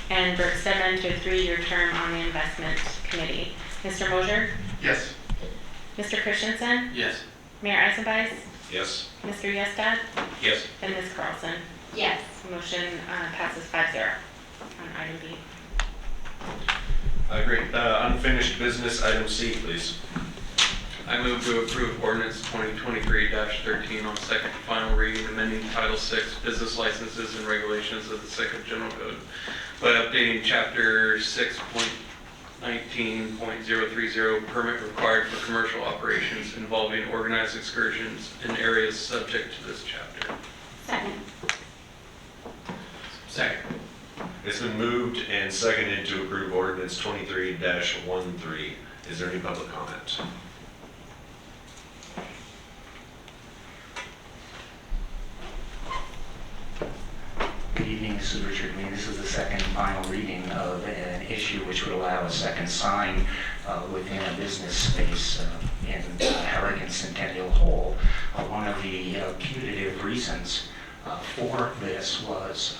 and Bert Stedman to a 3-year term on the Investment Committee. Mr. Mosier? Yes. Mr. Christensen? Yes. Mayor Eisenbeis? Yes. Mr. Yestad? Yes. And Ms. Carlson? Yes. Motion passes 5-0 on item B. Great. Unfinished business, item C, please. I move to approve ordinance 2023-13 on second and final reading, amending Title VI Business Licenses and Regulations of the Sitka General Code by updating Chapter 6.19.030 permit required for commercial operations involving organized excursions in areas subject to this chapter. Second. Second. It's been moved and seconded to approve ordinance 23-13. Is there any public comment? Good evening, this is Richard Green. This is the second and final reading of an issue which would allow a second sign within a business space in Harrigan Centennial Hall. One of the putative reasons for this was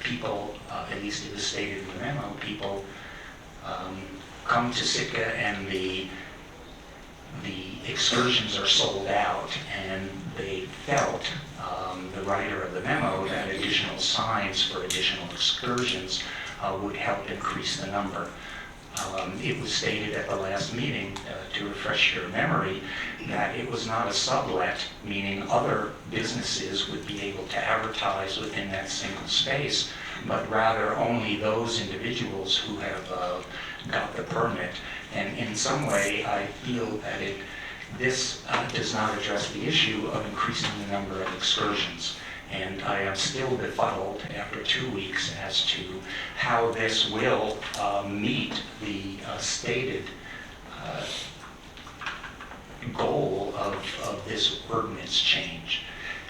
people, at least it was stated in the memo, people come to Sitka and the excursions are sold out, and they felt, the writer of the memo, that additional signs for additional excursions would help increase the number. It was stated at the last meeting, to refresh your memory, that it was not a sublet, meaning other businesses would be able to advertise within that single space, but rather only those individuals who have got the permit. And in some way, I feel that this does not address the issue of increasing the number of excursions. And I am still befuddled after 2 weeks as to how this will meet the stated goal of this ordinance change.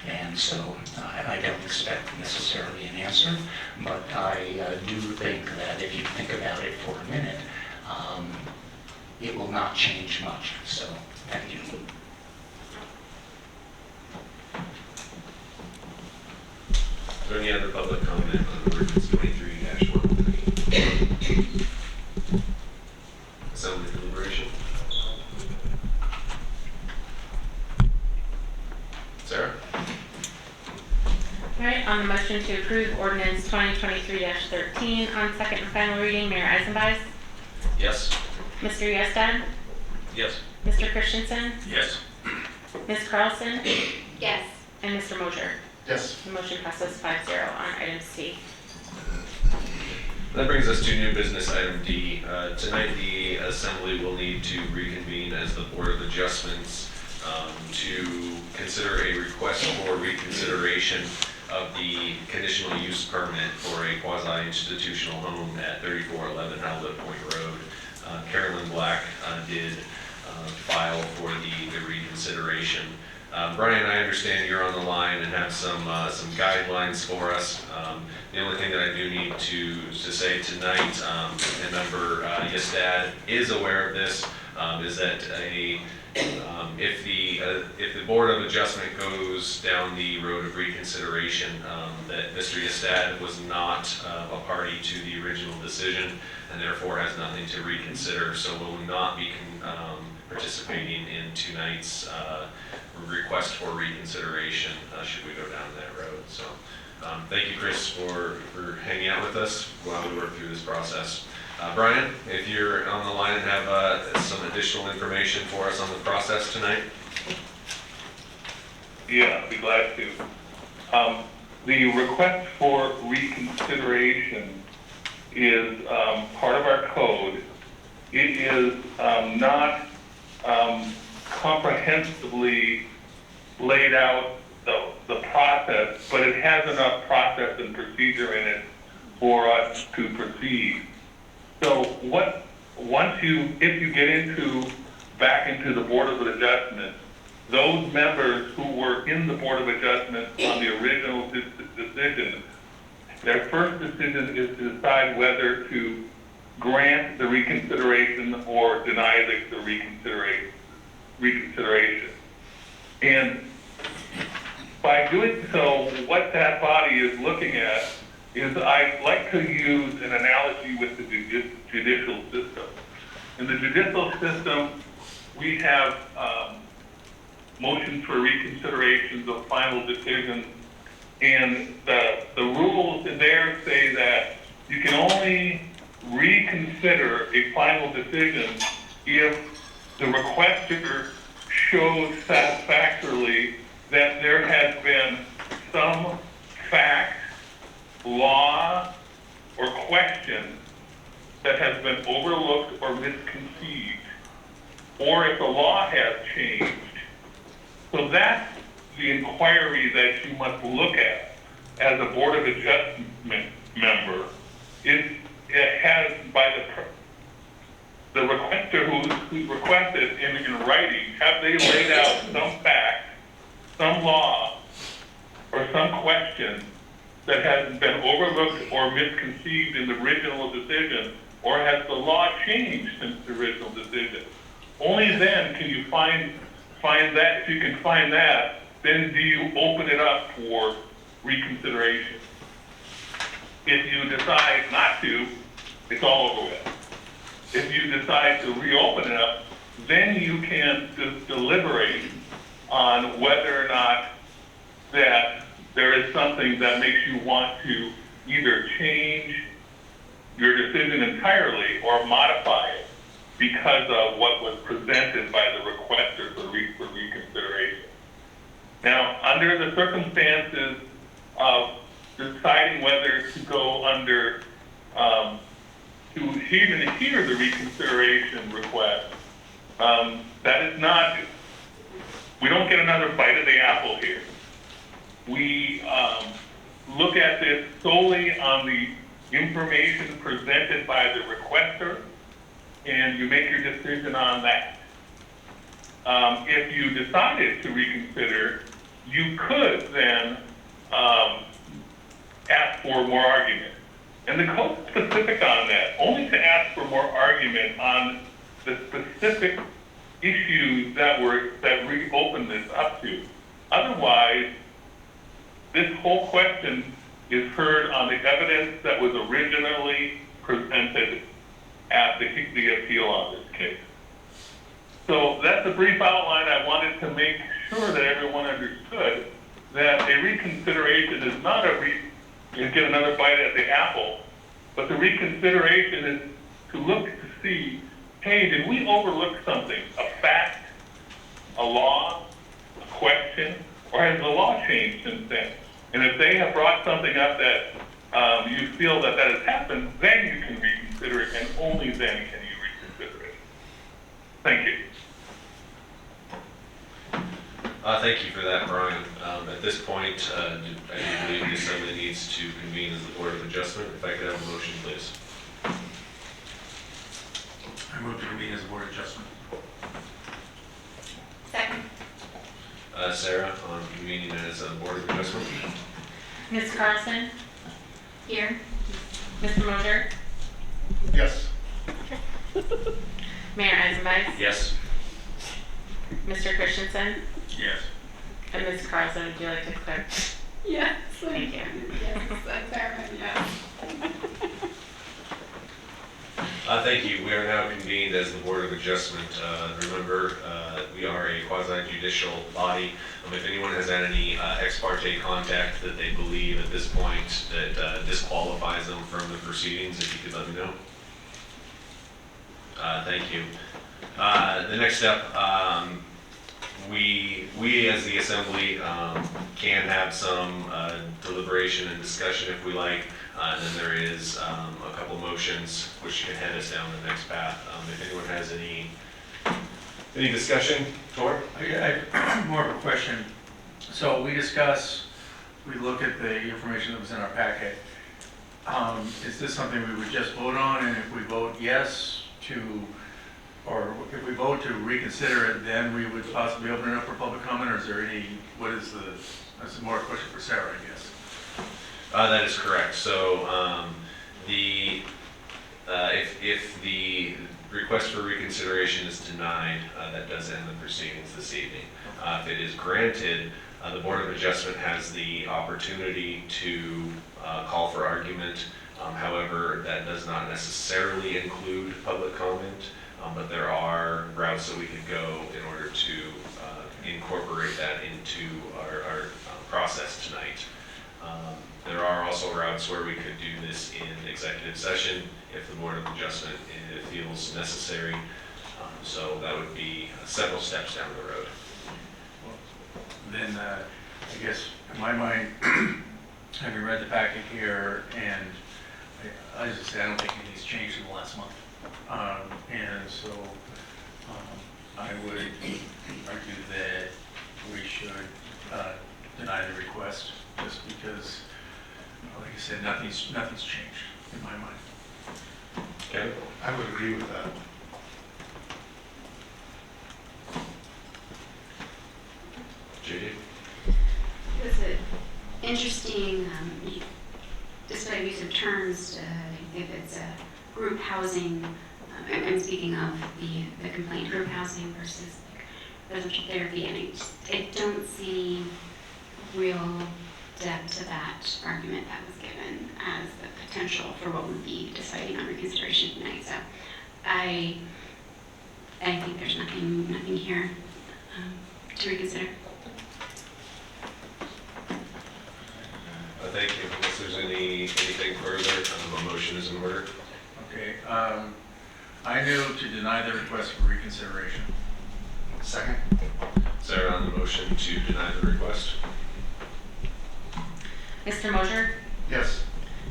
And so I don't expect necessarily an answer, but I do think that if you think about it for a minute, it will not change much. So, thank you. Is there any other public comment on ordinance 23-13? Assembly deliberation. Sarah? All right, on the motion to approve ordinance 2023-13 on second and final reading, Mayor Eisenbeis? Yes. Mr. Yestad? Yes. Mr. Christensen? Yes. Ms. Carlson? Yes. And Mr. Mosier? Yes. The motion passes 5-0 on item C. That brings us to new business item D. Tonight the Assembly will need to reconvene as the Board of Adjustments to consider a request for reconsideration of the conditional use permit for a quasi-institutional home at 3411 Howlett Point Road. Carolyn Black did file for the reconsideration. Brian, I understand you're on the line and have some guidelines for us. The only thing that I do need to say tonight, and Member Yestad is aware of this, is that if the Board of Adjustment goes down the road of reconsideration, that Mr. Yestad was not a party to the original decision and therefore has nothing to reconsider, so will not be participating in tonight's request for reconsideration should we go down that road. So thank you, Chris, for hanging out with us while we work through this process. Brian, if you're on the line and have some additional information for us on the process tonight. Yeah, I'd be glad to. The request for reconsideration is part of our code. It is not comprehensively laid out the process, but it has enough process and procedure in it for us to proceed. So if you get back into the Board of Adjustment, those members who were in the Board of Adjustment on the original decision, their first decision is to decide whether to grant the reconsideration or deny the reconsideration. And by doing so, what that body is looking at is, I like to use an analogy with the judicial system. In the judicial system, we have motions for reconsiderations of final decisions, and the rules in there say that you can only reconsider a final decision if the requester shows satisfactorily that there has been some fact, law, or question that has been overlooked or misconceived, or if the law has changed. So that's the inquiry that you must look at as a Board of Adjustment member. It has, by the requester who's requested in writing, have they laid out some fact, some law, or some question that has been overlooked or misconceived in the original decision, or has the law changed since the original decision? Only then can you find that. If you can find that, then do you open it up for reconsideration? If you decide not to, it's all over with. If you decide to reopen it up, then you can deliberate on whether or not that there is something that makes you want to either change your decision entirely or modify it because of what was presented by the requester for reconsideration. Now, under the circumstances of deciding whether to go under, to even hear the reconsideration request, that is not, we don't get another bite of the apple here. We look at this solely on the information presented by the requester, and you make your decision on that. If you decided to reconsider, you could then ask for more argument. And the code is specific on that, only to ask for more argument on the specific issues that reopened this up to. Otherwise, this whole question is heard on the evidence that was originally presented at the appeal on this case. So that's a brief outline. I wanted to make sure that everyone understood that a reconsideration is not you get another bite at the apple, but the reconsideration is to look to see, hey, did we overlook something, a fact, a law, a question, or has the law changed since then? And if they have brought something up that you feel that has happened, then you can reconsider it, and only then can you reconsider it. Thank you. Thank you for that, Brian. At this point, I do believe the Assembly needs to convene as the Board of Adjustment. If I could have a motion, please. I move to convene as a Board of Adjustment. Second. Sarah, on convening as a Board of Adjustment. Ms. Carlson? Here. Mr. Moser? Yes. Mayor Eisenbeis? Yes. Mr. Christensen? Yes. And Ms. Carlson, would you like to clear? Yes. Thank you. Yes, that's Aaron, yes. Thank you. We are now convened as the Board of Adjustment. Remember, we are a quasi-judicial body. If anyone has had any ex parte contact that they believe at this point that disqualifies them from the proceedings, if you could let me know. Thank you. The next step, we as the Assembly can have some deliberation and discussion if we like, and then there is a couple motions which can head us down the next path. If anyone has any discussion, Tor? I have more of a question. So we look at the information that was in our packet. Is this something we would just vote on, and if we vote yes or if we vote to reconsider it, then we would possibly open it up for public comment, or is there that's more a question for Sarah, I guess. That is correct. So if the request for reconsideration is denied, that does end the proceedings this evening. If it is granted, The Board of Adjustment has the opportunity to call for argument. However, that does not necessarily include public comment, but there are routes that we could go in order to incorporate that into our process tonight. There are also routes where we could do this in executive session if the Board of Adjustment feels necessary. So that would be several steps down the road. Then, I guess, in my mind, having read the packet here, and I just say I don't think anything's changed in the last month. And so I would argue that we should deny the request, just because, like I said, nothing's changed in my mind. Okay. I would agree with that. JD? It's an interesting, despite use of terms, if it's a group housing, I'm speaking of the complaint, group housing versus residential therapy, and I don't see real depth to that argument that was given as the potential for what would be deciding on reconsideration tonight. So I think there's nothing here to reconsider. Thank you. Unless there's anything further, a motion is in order. Okay, I move to deny the request for reconsideration. Second. Sarah on the motion to deny the request. Mr. Mosher? Yes.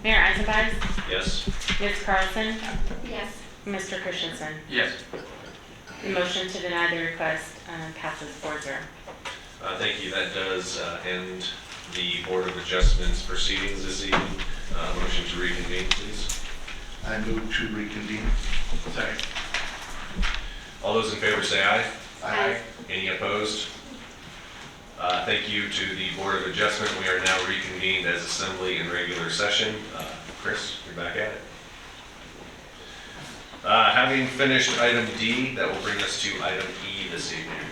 Mayor Eisenbach? Yes. Ms. Carlson? Yes. Mr. Christensen? Yes. The motion to deny the request passes 4-0. Thank you. That does end the Board of Adjustments proceedings this evening. Motion to reconvene, please. I move to reconvene. Second. All those in favor say aye. Aye. Any opposed? Thank you to the Board of Adjustment. We are now reconvened as assembly in regular session. Chris, you're back at it. Having finished item D, that will bring us to item E this evening.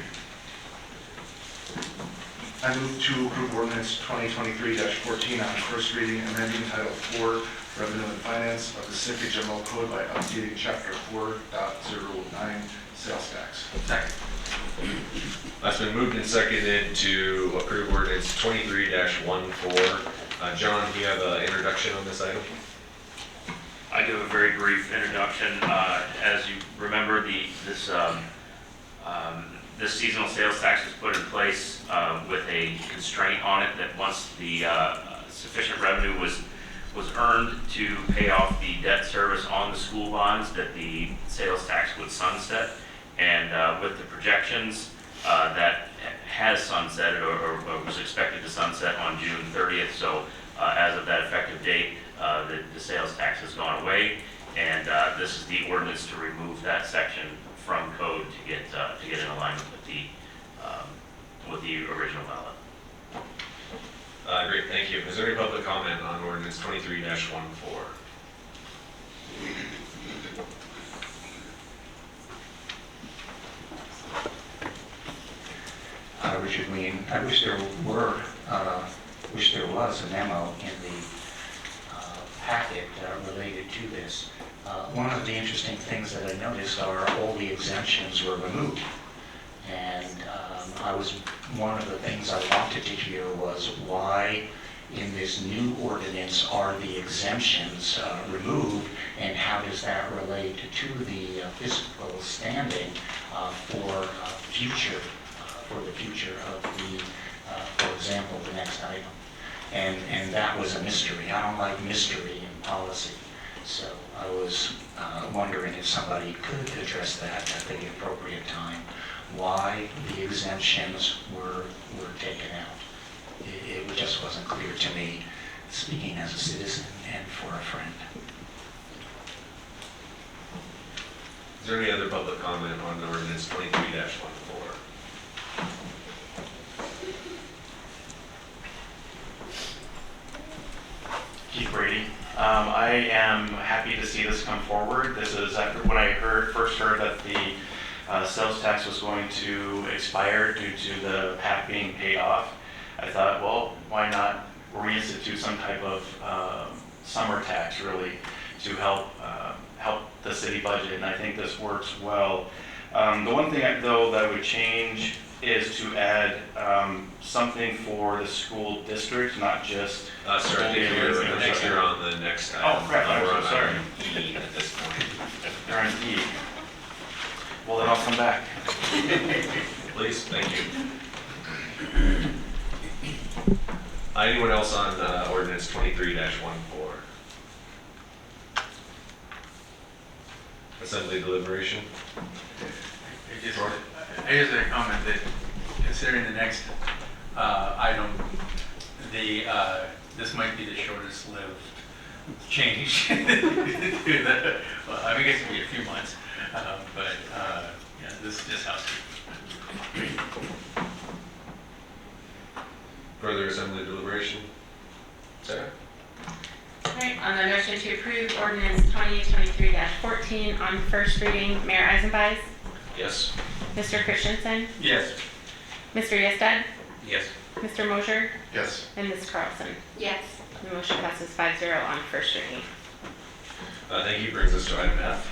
I move to approve ordinance 2023-14 on first reading, amending Title 4, Revenue and Finance of the Sitka General Code by updating Chapter 4.09, Sales Tax. Second. It's been moved and seconded to approve ordinance 23-14. John, do you have an introduction on this item? I do have a very brief introduction. As you remember, this seasonal sales tax was put in place with a constraint on it that once the sufficient revenue was earned to pay off the debt service on the school bonds, that the sales tax would sunset. And with the projections, that has sunsetted or was expected to sunset on June 30th. So as of that effective date, the sales tax has gone away, and this is the ordinance to remove that section from code to get in alignment with the original ballot. Great, thank you. Is there any public comment on ordinance 23-14? Richard Ween. I wish there was a memo in the packet related to this. One of the interesting things that I noticed are all the exemptions were removed. And one of the things I wanted to hear was why in this new ordinance are the exemptions removed, and how does that relate to the fiscal standing for the future of the, for example, the next item. And that was a mystery. I don't like mystery in policy. So I was wondering if somebody could address that at the appropriate time, why the exemptions were taken out. It just wasn't clear to me, speaking as a citizen and for a friend. Is there any other public comment on ordinance 23-14? Keith Brady. I am happy to see this come forward. This is after when I first heard that the sales tax was going to expire due to the PAC being paid off. I thought, well, why not reinstitute some type of summer tax really to help the city budget, and I think this works well. The one thing though that I would change is to add something for the school district, not just. Sir, I think you're on the next item. Oh, crap, We're I'm on so sorry. item E at this point. You're on E. Well, then I'll come back. Please, thank you. Anyone else on ordinance 23-14? Assembly deliberation? I just had a comment that considering the next item, this might be the shortest lived change. Well, I guess it'll be a few months, but yeah, this is just housekeeping. Further assembly deliberation? Sarah? Alright, on the motion to approve ordinance 2023-14 on first reading, Mayor Eisenbach, Yes. Mr. Christensen, Yes. Mr. Yestad, Yes. Mr. Mosher, Yes. and Ms. Carlson. Yes. The motion passes 5-0 on first reading. Thank you. Brings us to item F.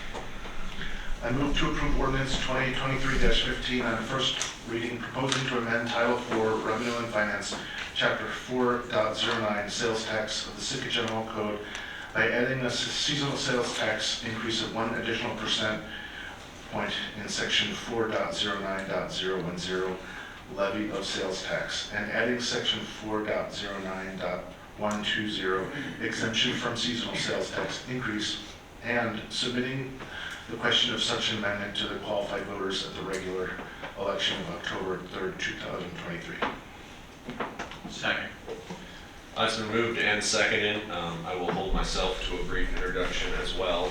I move to approve ordinance 2023-15 on first reading, proposing to amend Title IV Revenue and Finance, Chapter 4.09 Sales Tax of the Sitka General Code by adding a seasonal sales tax increase of 1 additional percent point in Section 4.09.010 Levy of Sales Tax, and adding Section 4.09.120 exemption from seasonal sales tax increase, and submitting the question of such amendment to the qualified voters at the regular election of October 3rd, 2023. Second. It's been moved and seconded. I will hold myself to a brief introduction as well.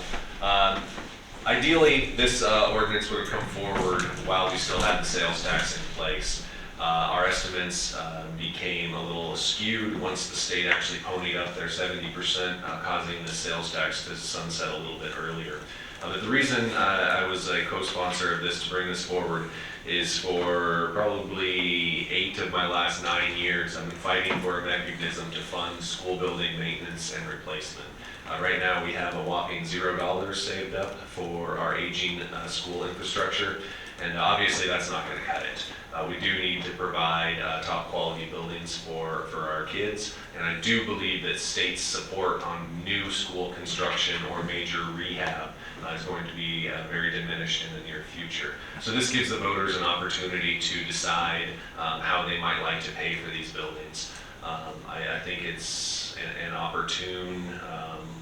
Ideally, this ordinance would have come forward while we still had the sales tax in place. Our estimates became a little skewed once the state actually ponied up their 70%, causing the sales tax to sunset a little bit earlier. But the reason I was a co-sponsor of this to bring this forward is for probably 8 of my last 9 years, I've been fighting for a mechanism to fund school building maintenance and replacement. Right now we have a whopping $0 saved up for our aging school infrastructure, and obviously that's not going to cut it. We do need to provide top quality buildings for our kids, and I do believe that state support on new school construction or major rehab is going to be very diminished in the near future. So this gives the voters an opportunity to decide how they might like to pay for these buildings. I think it's an opportune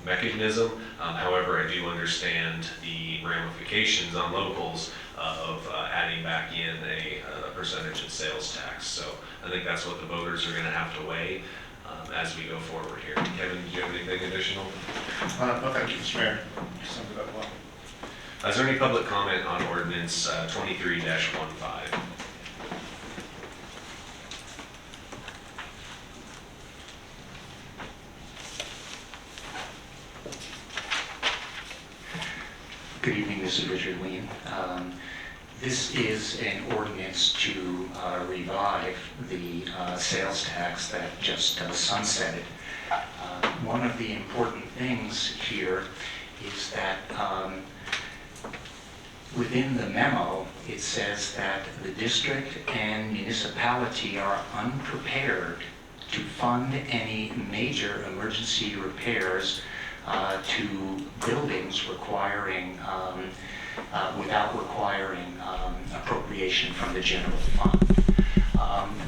mechanism. However, I do understand the ramifications on locals of adding back in a percentage of sales tax. So I think that's what the voters are going to have to weigh as we go forward here. Kevin, do you have anything additional? No, thank you, Mr. Mayor. You summed it up well. Is there any public comment on ordinance 23-15? Good evening, this is Richard Lean. This is an ordinance to revive the sales tax that just sunsetted. One of the important things here is that within the memo, it says that the district and municipality are unprepared to fund any major emergency repairs to buildings requiring, without requiring appropriation from the general fund.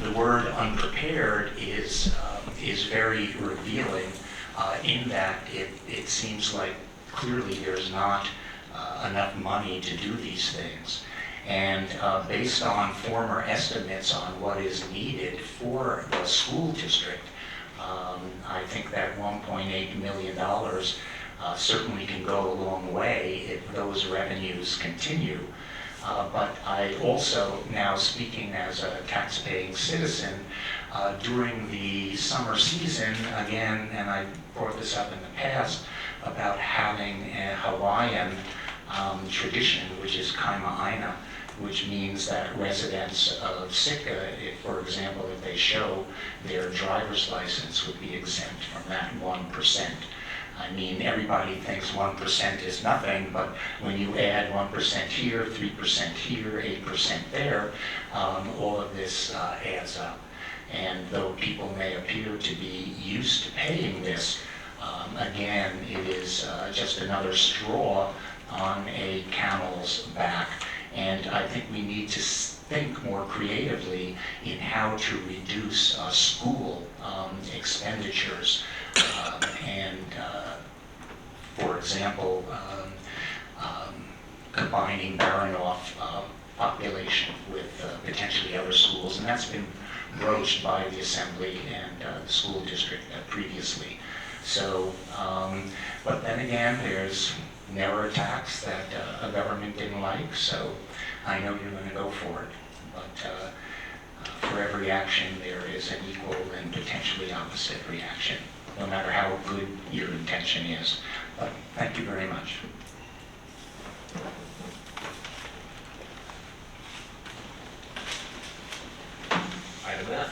The word unprepared is very revealing in that it seems like clearly there's not enough money to do these things. And based on former estimates on what is needed for the school district, I think that $1.8 million certainly can go a long way if those revenues continue. But I also, now speaking as a tax-paying citizen, during the summer season, again, and I brought this up in the past, about having a Hawaiian tradition, which is kaima'aina, which means that residents of Sitka, if, for example, if they show their driver's license, would be exempt from that 1%. I mean, everybody thinks 1% is nothing, but when you add 1% here, 3% here, 8% there, all of this adds up. And though people may appear to be used to paying this, again, it is just another straw on a camel's back. And I think we need to think more creatively in how to reduce school expenditures. For example, combining Baranoff population with potentially other schools, and that's been broached by the Assembly and the school district previously. So, but then again, there's never a tax that a government didn't like, so I know you're going to go for it. But for every action, there is an equal and potentially opposite reaction, no matter how good your intention is. But thank you very much. Item F.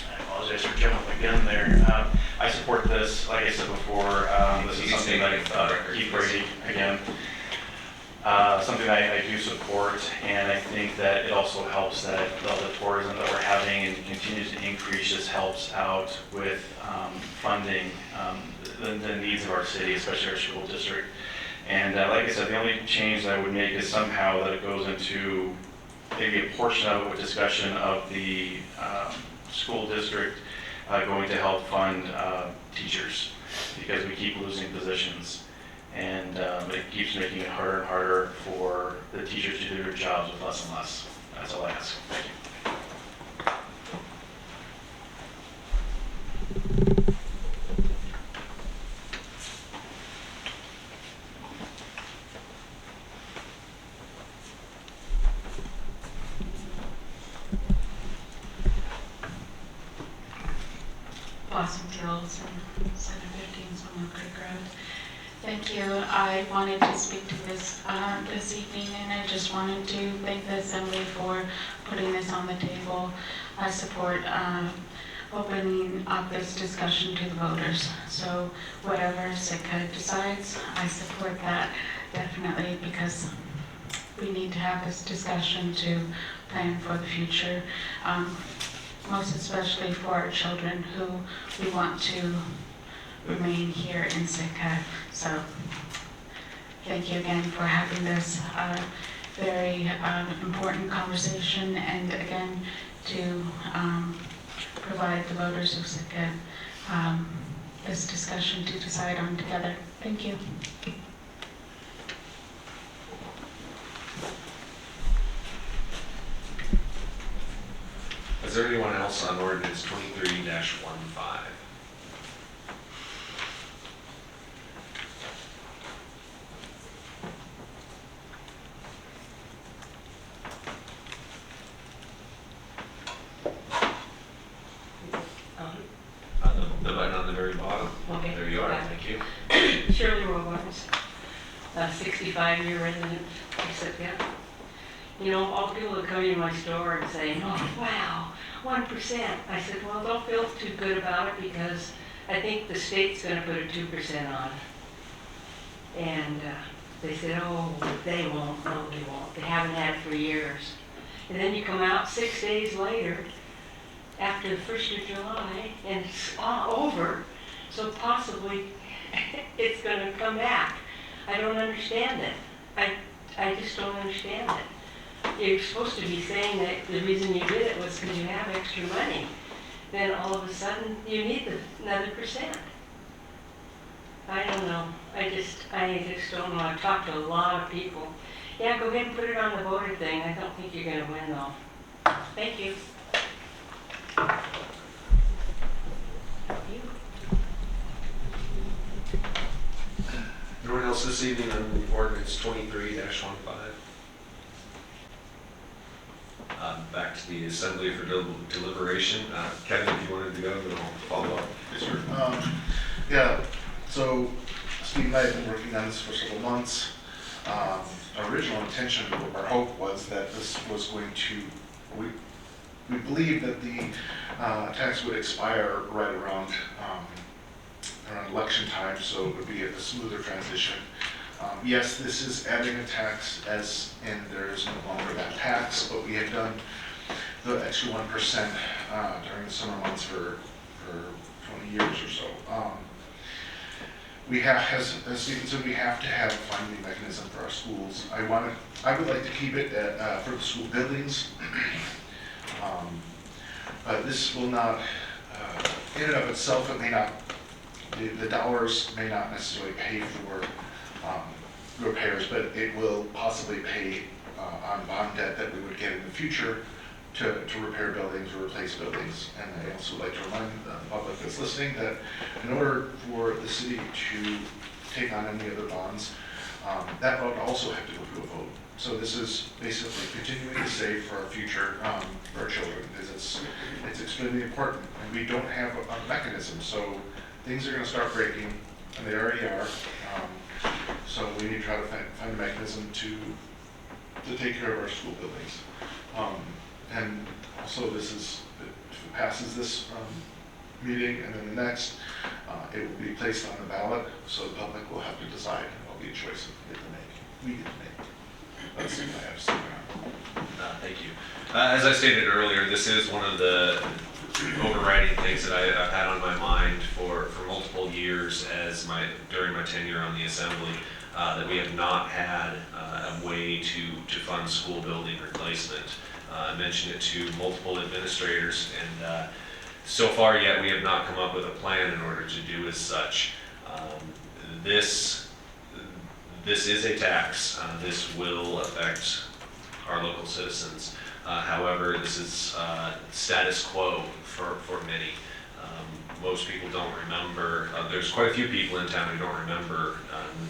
I apologize for jumping again there. I support this, like I said before, this is something that Keith Brady, again, something I do support, and I think that it also helps that the tourism that we're having and continues to increase just helps out with funding the needs of our city, especially our school district. And like I said, the only change that I would make is somehow that it goes into maybe a portion of it with discussion of the school district going to help fund teachers, because we keep losing positions. And it keeps making it harder and harder for the teachers to do their jobs with less and less. That's all I ask. Thank you. Blossom Hills and 715 Summer Creek Road. Thank you. I wanted to speak to this this evening, and I just wanted to thank the Assembly for putting this on the table. I support opening up this discussion to the voters. So whatever Sitka decides, I support that definitely, because we need to have this discussion to plan for the future. Most especially for our children who we want to remain here in Sitka. So thank you again for having this very important conversation, and again to provide the voters of Sitka this discussion to decide on together. Thank you. Is there anyone else on ordinance 23-15? The button on the very bottom. Okay. There you are. Thank you. Shirley Robards, a 65-year resident of Sitka. You know, all the people that come in my store and say, oh, wow, 1%. I said, well, don't feel too good about it, because I think the state's going to put a 2% on. And they said, oh, they won't. No, they won't. They haven't had it for years. And then you come out 6 days later, after the 1st of July, and it's all over. So possibly it's going to come back. I don't understand it. I just don't understand it. You're supposed to be saying that the reason you did it was because you have extra money. Then all of a sudden you need another %. I don't know. I just don't know. I've talked to a lot of people. Yeah, go ahead and put it on the voter thing. I don't think you're going to win though. Thank you. Anyone else this evening on ordinance 23-15? Back to the Assembly for deliberation. Kevin, if you wanted to go, then I'll follow up. Yes, sir. Yeah, so Steve and I have been working on this for several months. Original intention or hope was that this was going to, we believe that the tax would expire right around election time, so it would be a smoother transition. Yes, this is adding a tax, as in there is no longer that tax, but we have done the extra 1% during the summer months for 20 years or so. We have, as Stephen said, we have to have a funding mechanism for our schools. I would like to keep it for the school buildings, but this will not, in and of itself, it may not, the dollars may not necessarily pay for repairs, but it will possibly pay on bond debt that we would get in the future to repair buildings or replace buildings. And I also would like to remind the public that's listening that in order for the city to take on any other bonds, that would also have to go through a vote. So this is basically continuing to save for our future, for our children, because it's extremely important. And we don't have a mechanism, so things are going to start breaking, and they already are. So we need to try to find a mechanism to take care of our school buildings. And also this is, if it passes this meeting and then the next, it will be placed on the ballot, so the public will have to decide. It'll be a choice that we get to make. That's what I have to say. Thank you. As I stated earlier, this is one of the overriding things that I've had on my mind for multiple years during my tenure on the assembly, that we have not had a way to fund school building replacement. I mentioned it to multiple administrators, and so far yet we have not come up with a plan in order to do as such. This is a tax. This will affect our local citizens. However, this is status quo for many. Most people don't remember, there's quite a few people in town who don't remember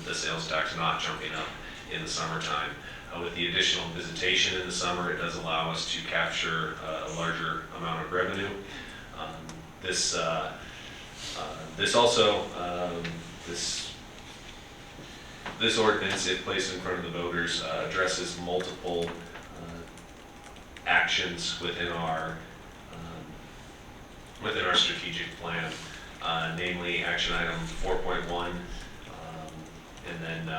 the sales tax not jumping up in the summertime. With the additional visitation in the summer, it does allow us to capture a larger amount of revenue. This ordinance, if placed in front of the voters, addresses multiple actions within our strategic plan, namely action item 4.1, and then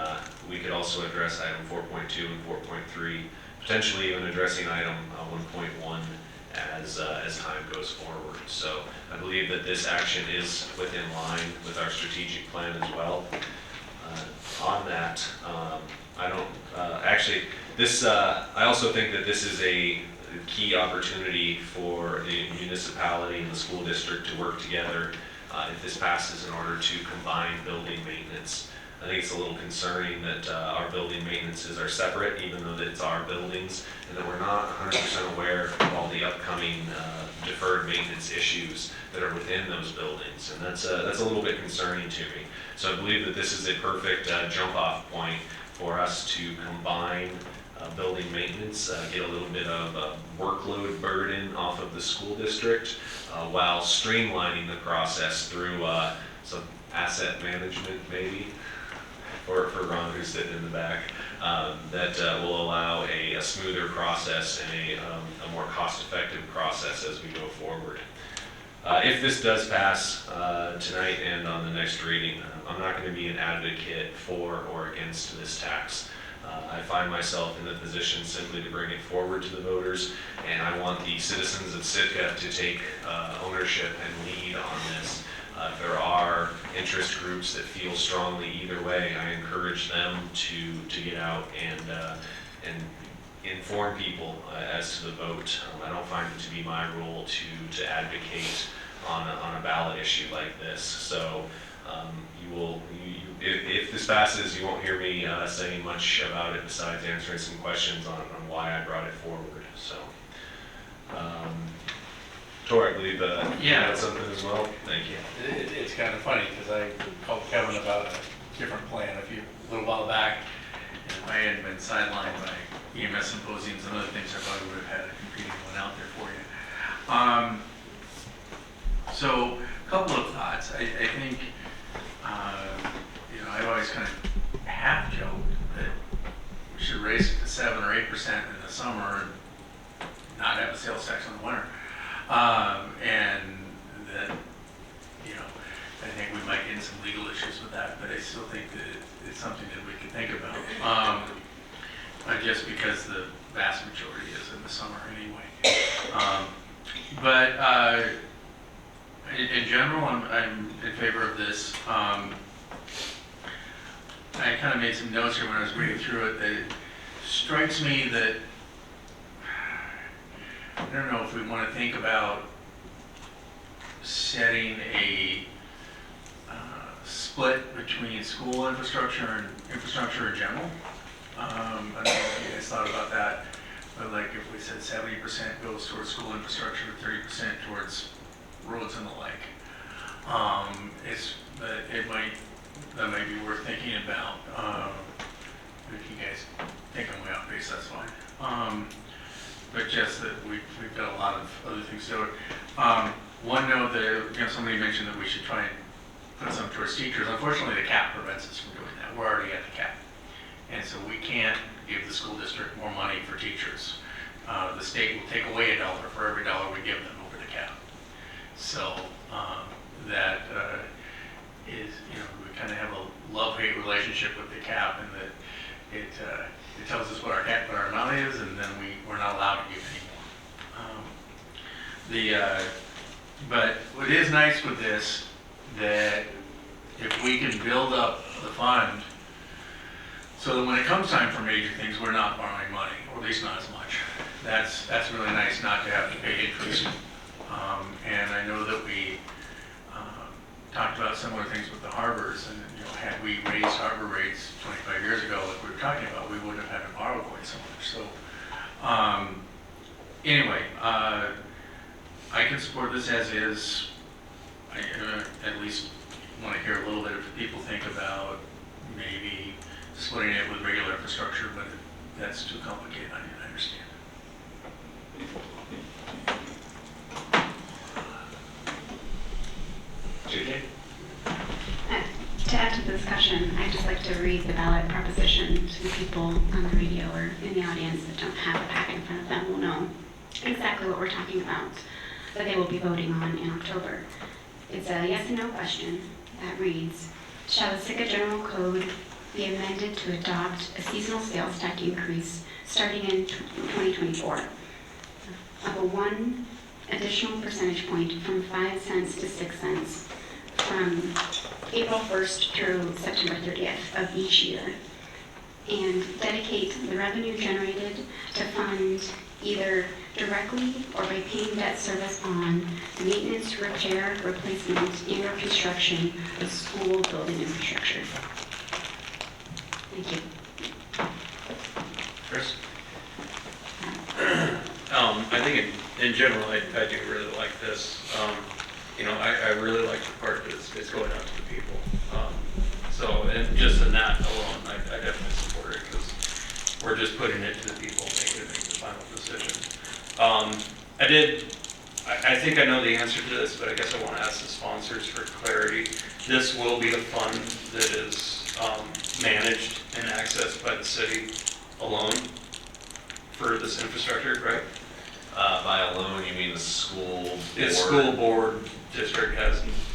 we could also address item 4.2 and 4.3, potentially even addressing item 1.1 as time goes forward. So I believe that this action is within line with our strategic plan as well. On that, I don't I also think that this is a key opportunity for the municipality and the school district to work together if this passes, in order to combine building maintenance. I think it's a little concerning that our building maintenances are separate, even though that it's our buildings, and that we're not 100% aware of all the upcoming deferred maintenance issues that are within those buildings, and that's a little bit concerning to me. So I believe that this is a perfect jump-off point for us to combine building maintenance, get a little bit of workload burden off of the school district, while streamlining the process through some asset management, maybe, for Ron, who's sitting in the back, that will allow a smoother process and a more cost-effective process as we go forward. If this does pass tonight and on the next reading, I'm not going to be an advocate for or against this tax. I find myself in the position simply to bring it forward to the voters, and I want the citizens of Sitka to take ownership and lead on this. If there are interest groups that feel strongly either way, I encourage them to get out and inform people as to the vote. I don't find it to be my role to advocate on a ballot issue like this. So if this passes, you won't hear me saying much about it besides answering some questions on why I brought it forward. So, Tor, I believe you had something as well. Thank you. It's kind of funny because I called Kevin about a different plan a little while back, and if I hadn't been sidelined by EMS symposiums and other things, I probably would have had a competing one out there for you. So a couple of thoughts. I think, I've always kind of half joked that should raise it to 7 or 8% in the summer and not have a sales tax in the winter. And that, you know, I think we might get into some legal issues with that, but I still think that it's something that we can think about. Just because the vast majority is in the summer anyway. But in general, I'm in favor of this. I kind of made some notes here when I was reading through it that it strikes me that I don't know if we want to think about setting a split between school infrastructure and infrastructure in general. I don't know if you guys thought about that, but like if we said 70% goes towards school infrastructure, 30% towards roads and the like, that might be worth thinking about. If you guys think I'm way off base, that's fine. But just that we've got a lot of other things to do. One note that somebody mentioned that we should try and put some towards teachers. Unfortunately, the cap prevents us from doing that. We're already at the cap. And so we can't give the school district more money for teachers. The state will take away $1 for every $1 we give them over the cap. So that is, we kind of have a love-hate relationship with the cap, and that it tells us what our amount is, and then we're not allowed to give anymore. But what is nice with this, that if we can build up the fund so that when it comes time for major things, we're not borrowing money, or at least not as much. That's really nice not to have to pay interest. And I know that we talked about similar things with the harbors, and had we raised harbor rates 25 years ago, like we were talking about, we wouldn't have had to borrow quite so much. So anyway, I can support this as is. I at least want to hear a little bit if people think about maybe splitting it with regular infrastructure, but if that's too complicated, I understand. JJ? To add to the discussion, I'd just like to read the ballot proposition so people on the radio or in the audience that don't have the packet in front of them will know exactly what we're talking about, that they will be voting on in October. It's a yes and no question that reads, shall the Sitka General Code be amended to adopt a seasonal sales tax increase starting in 2024 of a 1 additional percentage point from 5 cents to 6 cents from April 1st through September 30th of each year, and dedicate the revenue generated to fund either directly or by paying debt service on the maintenance, repair, replacement, and reconstruction of school building infrastructure. Thank you. Chris? I think in general, I do really like this. I really like the part that it's going out to the people. And just in that alone, I definitely support it, because we're just putting it to the people, making them make the final decision. I think I know the answer to this, but I guess I want to ask the sponsors for clarity. This will be a fund that is managed and accessed by the city alone for this infrastructure, right? By alone, you mean the school board? The school board district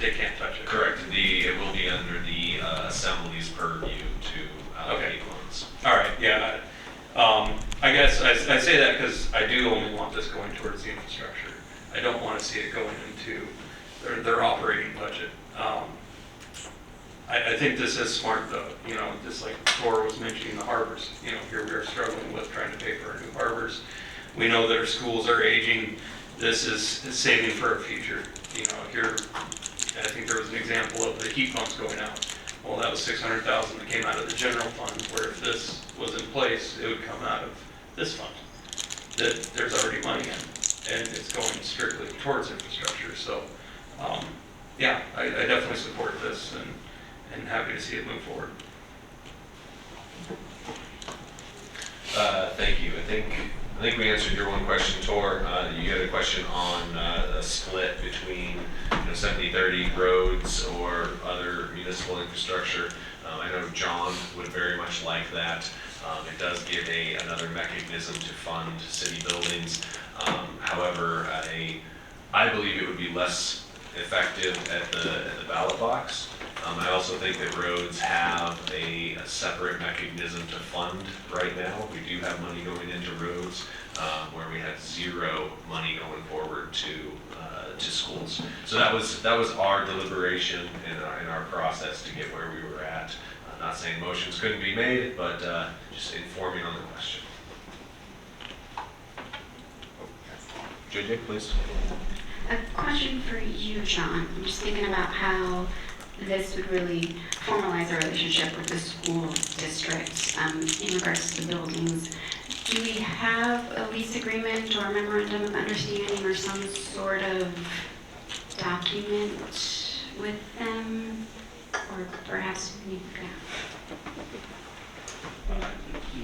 they can't touch it. Correct. It will be under the assembly's purview to allocate funds. All right, yeah. I guess I say that because I do only want this going towards the infrastructure. I don't want to see it going into their operating budget. I think this is smart though, just like Tor was mentioning the harbors. Here we are struggling with trying to pay for our new harbors. We know that our schools are aging. This is saving for our future. Here, I think there was an example of the heat pumps going out. Well, that was $600,000 that came out of the general fund, where if this was in place, it would come out of this fund that there's already money in, and it's going strictly towards infrastructure. So, yeah, I definitely support this, and happy to see it move forward. Thank you. I think we answered your one question, Tor. You had a question on a split between 70-30 roads or other municipal infrastructure. I know John would very much like that. It does give another mechanism to fund city buildings. However, I believe it would be less effective at the ballot box. I also think that roads have a separate mechanism to fund right now. We do have money going into roads where we had zero money going forward to schools. So that was our deliberation in our process to get where we were at. I'm not saying motions couldn't be made, but just informing on the question. JJ, please. A question for you, John. I'm just thinking about how this would really formalize our relationship with the school district in regards to the buildings. Do we have a lease agreement or a memorandum of understanding or some sort of document with them? Or perhaps we could.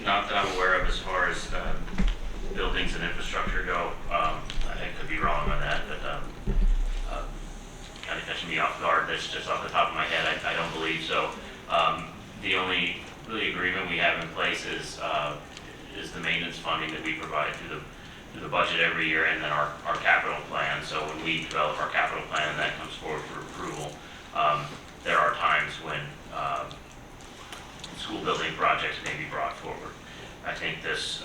Not that I'm aware of as far as buildings and infrastructure go. I could be wrong on that, but kind of catching me off guard. That's just off the top of my head. I don't believe so. The only really agreement we have in place is the maintenance funding that we provide through the budget every year, and then our capital plan. So when we develop our capital plan and that comes forward for approval, there are times when school building projects may be brought forward. I think this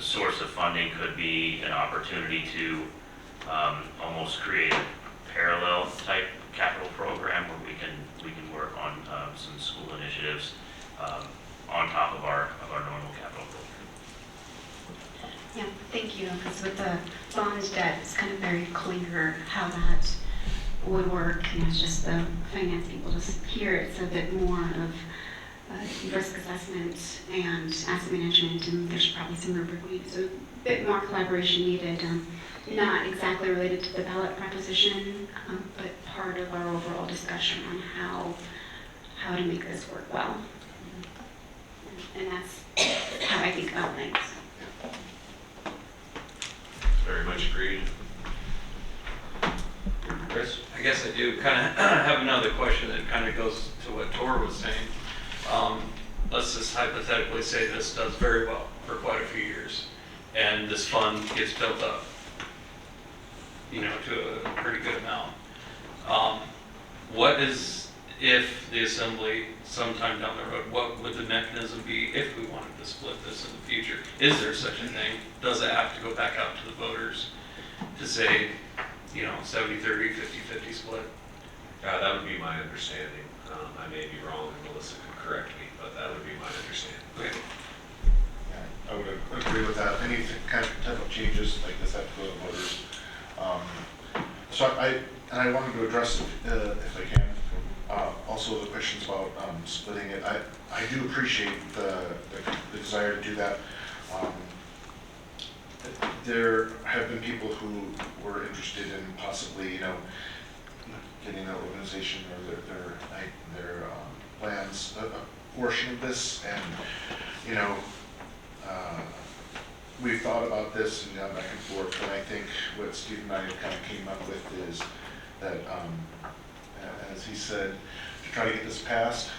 source of funding could be an opportunity to almost create a parallel type capital program where we can work on some school initiatives on top of our normal capital program. Yeah, thank you. Because with the bond debt, it's kind of very clear how that would work. And it's just the financing. We'll just hear it's a bit more of risk assessment and asset management, and there's probably some rubric needs. So a bit more collaboration needed. Not exactly related to the ballot proposition, but part of our overall discussion on how to make this work well. And that's how I think about things. Very much agreed. Chris? I guess I do kind of have another question that kind of goes to what Tor was saying. Let's just hypothetically say this does very well for quite a few years, and this fund gets built up, to a pretty good amount. What is, if the assembly sometime down the road, what would the mechanism be if we wanted to split this in the future? Is there such a thing? Does it have to go back out to the voters to say, 70-30, 50-50 split? That would be my understanding. I may be wrong, and Melissa can correct me, but that would be my understanding. Okay. Yeah, I would agree with that. Any kind of type of changes like this have to go to voters. So I wanted to address, if I can, also the questions about splitting it. I do appreciate the desire to do that. There have been people who were interested in possibly, getting an organization or their plans a portion of this, and we've thought about this and gone back and forth, and I think what Steve and I kind of came up with is that, as he said, to try to get this passed,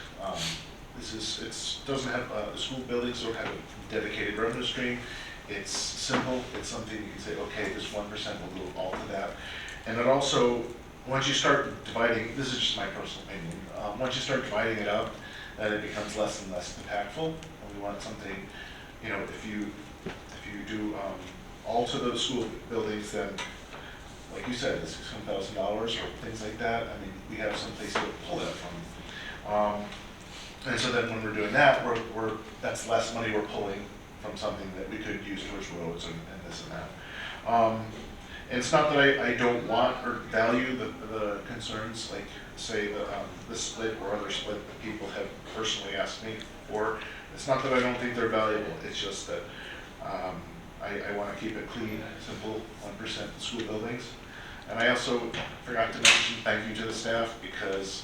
doesn't have, the school buildings don't have a dedicated revenue stream. It's simple. It's something you can say, okay, this 1% will go all to that. And it also, once you start dividing, this is just my personal opinion, once you start dividing it up, that it becomes less and less impactful. And we want something, if you do all to those school buildings, then, like you said, the $600,000 or things like that, I mean, we have some place to pull that from. And so then when we're doing that, that's less money we're pulling from something that we could use towards roads and this and that. And it's not that I don't want or value the concerns, like say the split or other split that people have personally asked me for. It's not that I don't think they're valuable, it's just that I want to keep it clean, simple, 1% school buildings. And I also forgot to mention thank you to the staff, because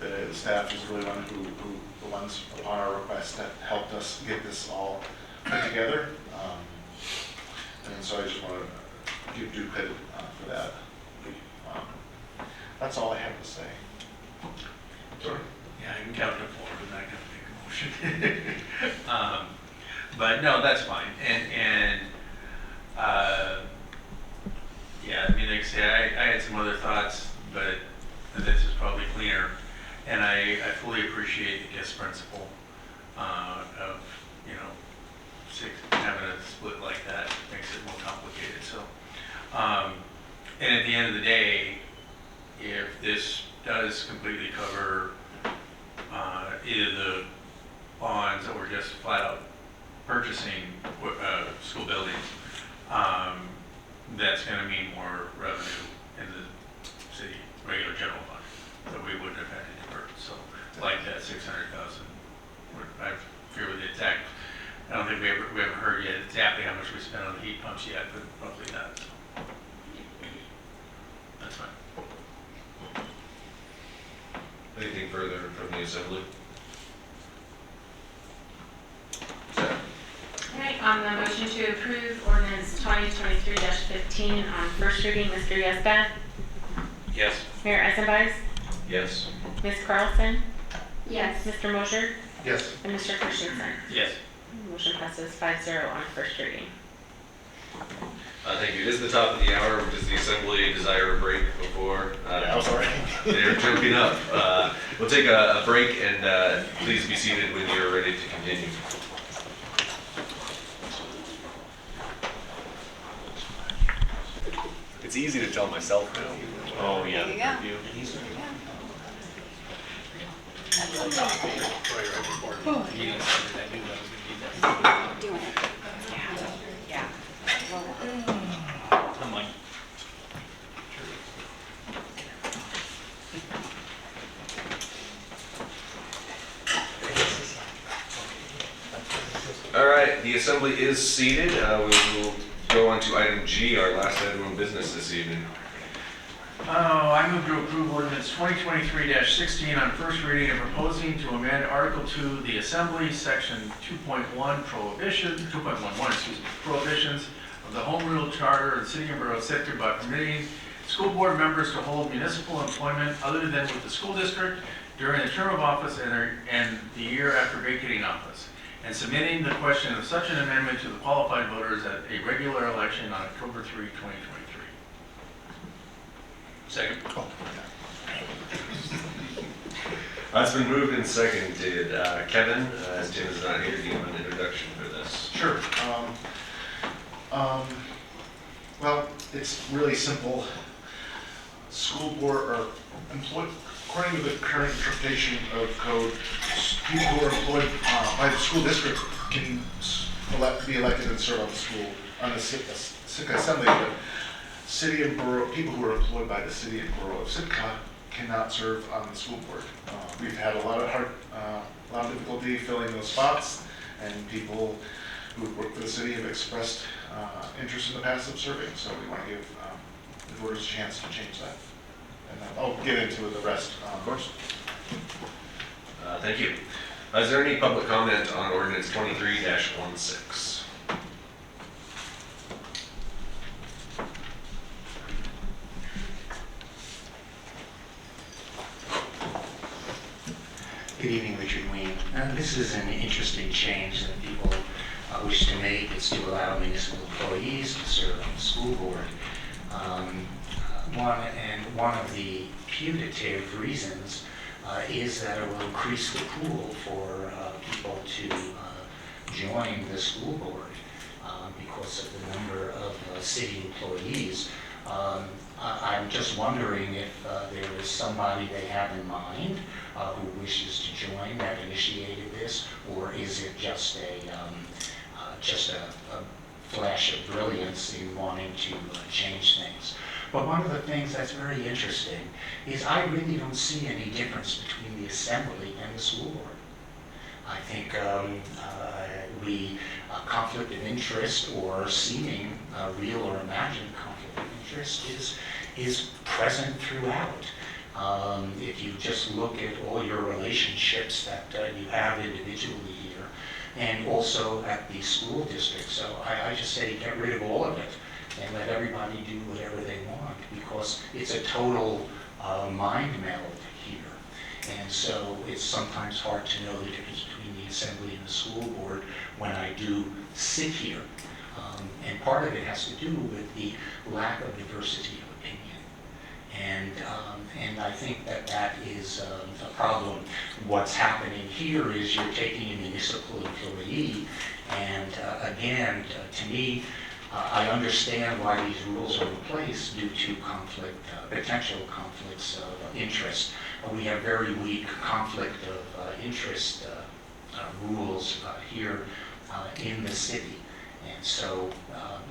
the staff is really the ones upon our request that helped us get this all put together. And so I just want to give due credit for that. That's all I have to say. Sorry. Yeah, you can count to 4 and I can motion. But no, that's fine. And yeah, I mean, like I say, I had some other thoughts, but this is probably cleaner. And I fully appreciate the guest principle of, you know, having a split like that makes it more complicated. So, and at the end of the day, if this does completely cover either the bonds or just flat out purchasing school buildings, that's going to mean more revenue in the city regular general fund that we wouldn't have had to divert. So, like that 600,000, I fear with the exact. I don't think we haven't heard yet exactly how much we spent on the heat pumps yet, but roughly that. So. That's fine. Anything further from the assembly? All right, on the motion to approve ordinance 2023-15 on first reading, Mr. Yesbat? Yes. Mayor Eisenbeis? Yes. Ms. Carlson? Yes. Mr. Mosher? Yes. And Mr. Christensen? Yes. Motion passes 5-0 on first reading. Thank you. It is the top of the hour. Does the assembly desire a break before? I'm sorry. They're jumping up. We'll take a break, and please be seated when you're ready to continue. It's easy to tell myself now. Oh, yeah. There you go. Doing it. Yeah. I'm like, All right, the assembly is seated. We will go on to item G, our last item of business this evening. I move to approve ordinance 2023-16 on first reading and proposing to amend Article 2, the Assembly, Section 2.1, prohibitions of the Home Rule Charter of the City and Borough of Sitka by permitting school board members to hold municipal employment other than with the school district during the term of office and the year after vacating office, and submitting the question of such an amendment to the qualified voters at a regular election on October 3, 2023. second. It's been moved and seconded. Kevin, as Tim is not here, do you have an introduction for this? Sure. Well, it's really simple. School board or employed, according to the current interpretation of code, people who are employed by the school district can be elected and serve on the school, on the Sitka Assembly, but city and borough, people who are employed by the city and borough of Sitka cannot serve on the school board. We've had a lot of difficulty filling those spots, and people who work for the city have expressed interest in the past of serving, so we want to give the voters a chance to change that. And I'll get into the rest. Of course. Thank you. Is there any public comment on ordinance 23-16? Good evening, Richard Wayne. This is an interesting change that people wish to make. It's to allow municipal employees to serve on the school board. One of the putative reasons is that it will increase the pool for people to join the school board because of the number of city employees. I'm just wondering if there is somebody they have in mind who wishes to join that initiated this, or is it just a flash of brilliance in wanting to change things? But one of the things that's very interesting is I really don't see any difference between the assembly and the school board. I think conflict of interest or seeming real or imagined conflict of interest is present throughout. If you just look at all your relationships that you have individually here, and also at the school district. So I just say get rid of all of it and let everybody do whatever they want, because it's a total mind meld here. And so it's sometimes hard to know the difference between the assembly and the school board when I do sit here. And part of it has to do with the lack of diversity of opinion. And I think that that is a problem. What's happening here is you're taking a municipal employee, and again, to me, I understand why these rules are in place due to potential conflicts of interest. We have very weak conflict of interest rules here in the city. And so,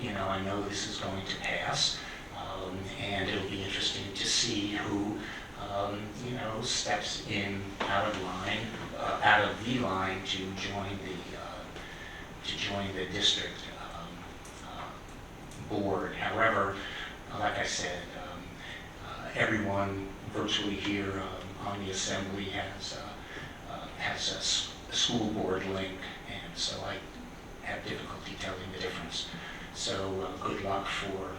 I know this is going to pass, and it'll be interesting to see who, steps in out of the line to join the district board. However, like I said, everyone virtually here on the assembly has a school board link, and so I have difficulty telling the difference. So good luck for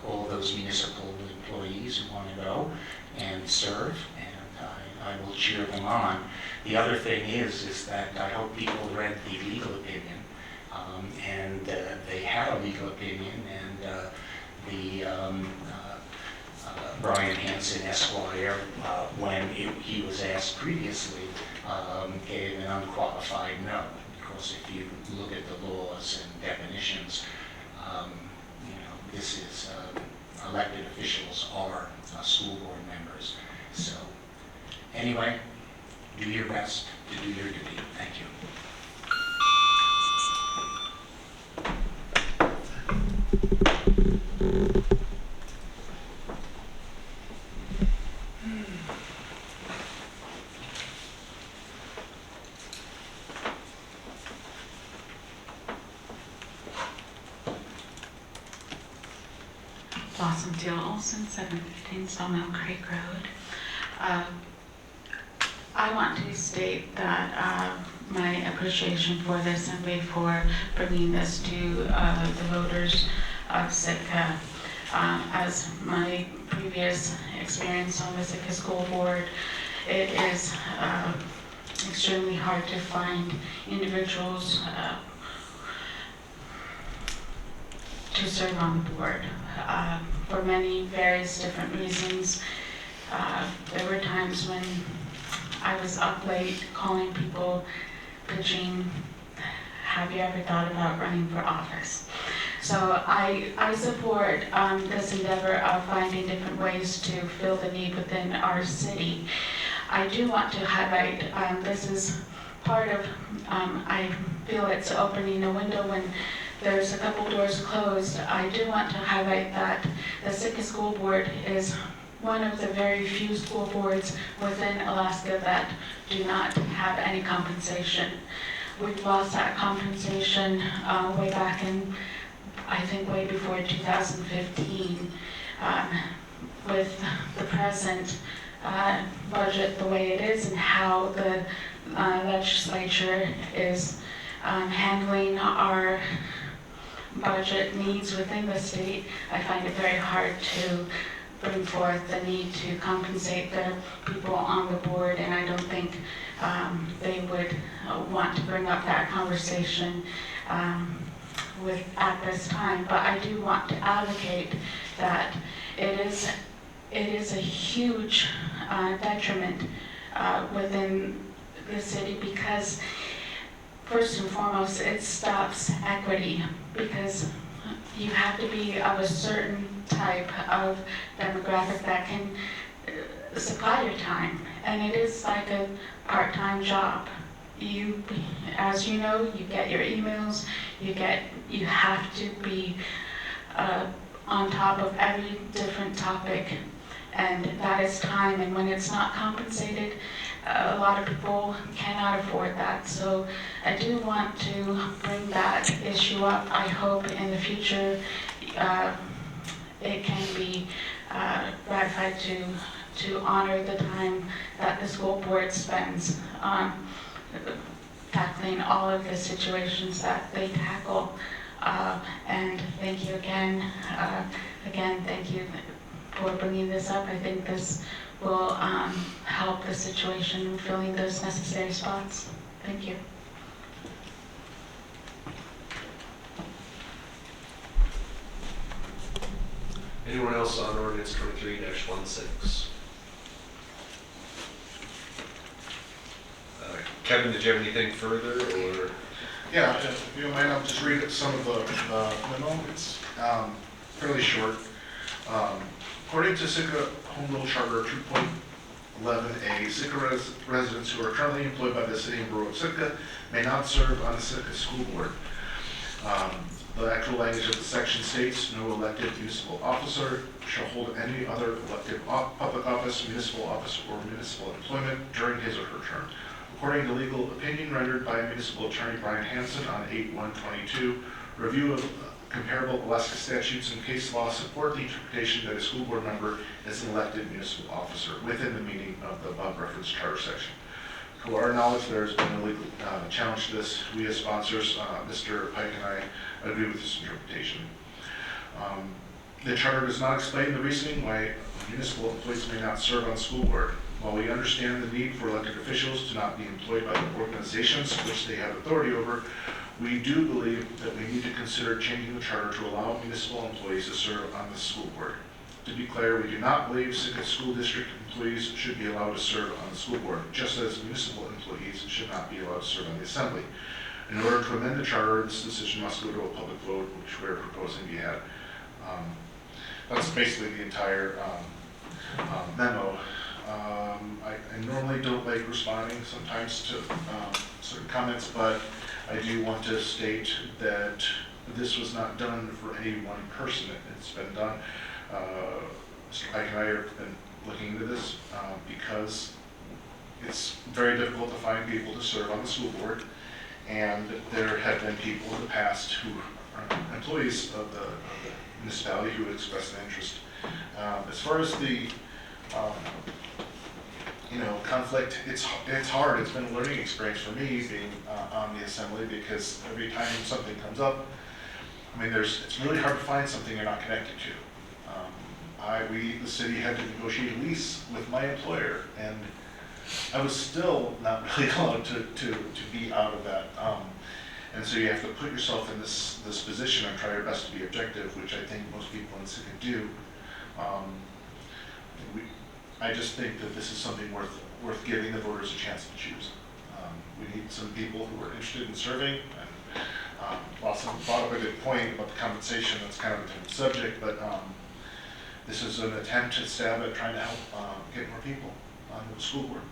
all those municipal employees who want to go and serve, and I will cheer them on. The other thing is that I hope people read the legal opinion, and they had a legal opinion, and Brian Hansen, Esquire, when he was asked previously, gave an unqualified no. Because if you look at the laws and definitions, this is elected officials are school board members. So anyway, do your best to do your duty. Thank you. Blossom Teal Olson, 715 Sawmill Creek Road. I want to state that my appreciation for the Assembly for bringing this to the voters of Sitka. As my previous experience on the Sitka School Board, it is extremely hard to find individuals to serve on the board for many various different reasons. There were times when I was up late calling people, pitching, have you ever thought about running for office? So I support this endeavor of finding different ways to fill the need within our city. I do want to highlight, this is part of, I feel it's opening a window when there's a couple doors closed. I do want to highlight that the Sitka School Board is one of the very few school boards within Alaska that do not have any compensation. We've lost that compensation way back in, I think way before 2015. With the present budget the way it is and how the legislature is handling our budget needs within the state, I find it very hard to bring forth the need to compensate the people on the board, and I don't think they would want to bring up that conversation at this time. But I do want to advocate that it is a huge detriment within the city, because first and foremost, it stops equity, because you have to be of a certain type of demographic that can supply your time. And it is like a part-time job. You, as you know, you get your emails, you have to be on top of every different topic, and that is time, and when it's not compensated, a lot of people cannot afford that. So I do want to bring that issue up. I hope in the future it can be ratified to honor the time that the school board spends on tackling all of the situations that they tackle. And thank you again. Again, thank you, for bringing this up. I think this will help the situation in filling those necessary spots. Thank you. Anyone else on ordinance 23-16? Kevin, did you have anything further, or? Yeah, if you don't mind, I'll just read some of the memo. It's fairly short. According to Sitka Home Rule Charter 2.11a, Sitka residents who are currently employed by the city and borough of Sitka may not serve on the Sitka School Board. The actual language of the section states, no elected municipal officer shall hold any other elected public office, municipal office, or municipal employment during his or her term. According to legal opinion rendered by Municipal Attorney Brian Hansen on 8/1/22, review of comparable Alaska statutes and case law support the interpretation that a school board member is an elected municipal officer within the meaning of the above referenced charter section. To our knowledge, there has been no legal challenge to this. We as sponsors, Mr. Pike and I, agree with this interpretation. The charter does not explain the reasoning why municipal employees may not serve on the school board. While we understand the need for elected officials to not be employed by the organizations which they have authority over, we do believe that we need to consider changing the charter to allow municipal employees to serve on the school board. To be clear, we do not believe Sitka School District employees should be allowed to serve on the school board, just as municipal employees should not be allowed to serve on the assembly. In order to amend the charter, this decision must go to a public vote, which we are proposing be had. That's basically the entire memo. I normally don't like responding sometimes to certain comments, but I do want to state that this was not done for any one person. It's been done. Mr. Pike and I have been looking into this because it's very difficult to find people to serve on the school board, and there have been people in the past who are employees of the municipality who expressed an interest. As far as the conflict, it's hard. It's been a learning experience for me being on the assembly, because every time something comes up, I mean, it's really hard to find something you're not connected to. The city had to negotiate a lease with my employer, and I was still not really allowed to be out of that. And so you have to put yourself in this position and try your best to be objective, which I think most people in Sitka do. I just think that this is something worth giving the voters a chance to choose. We need some people who are interested in serving. And Lawson brought up a good point about the compensation. That's kind of a different subject, but this is an attempt to stab at trying to help get more people on the school board.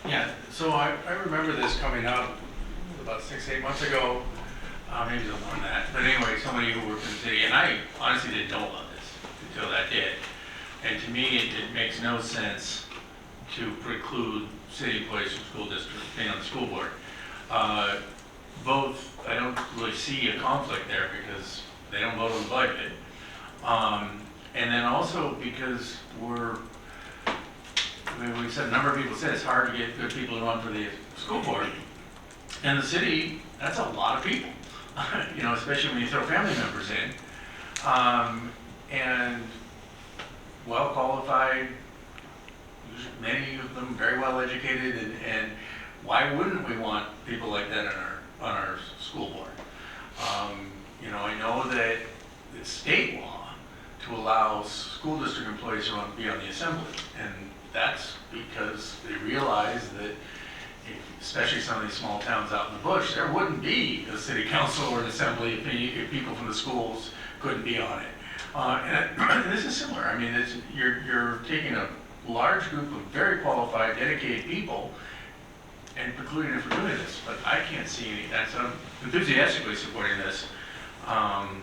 Yeah, so I remember this coming up about 6-8 months ago, maybe a little more than that. But anyway, somebody who worked in the city, and I honestly didn't know about this until that did. And to me, it makes no sense to preclude city employees from school districts being on the school board. Both, I don't really see a conflict there because they don't vote on the budget. And then also because we said, a number of people said it's hard to get good people to run for the school board. And the city, that's a lot of people, especially when you throw family members in. And well qualified, many of them very well educated, and why wouldn't we want people like that on our school board? I know that it's state law to allow school district employees to be on the assembly, and that's because they realize that, especially some of these small towns out in the bush, there wouldn't be a city council or an assembly if people from the schools couldn't be on it. And this is similar. I mean, you're taking a large group of very qualified, dedicated people and precluding them from doing this. But I can't see any. So I'm enthusiastically supporting this, and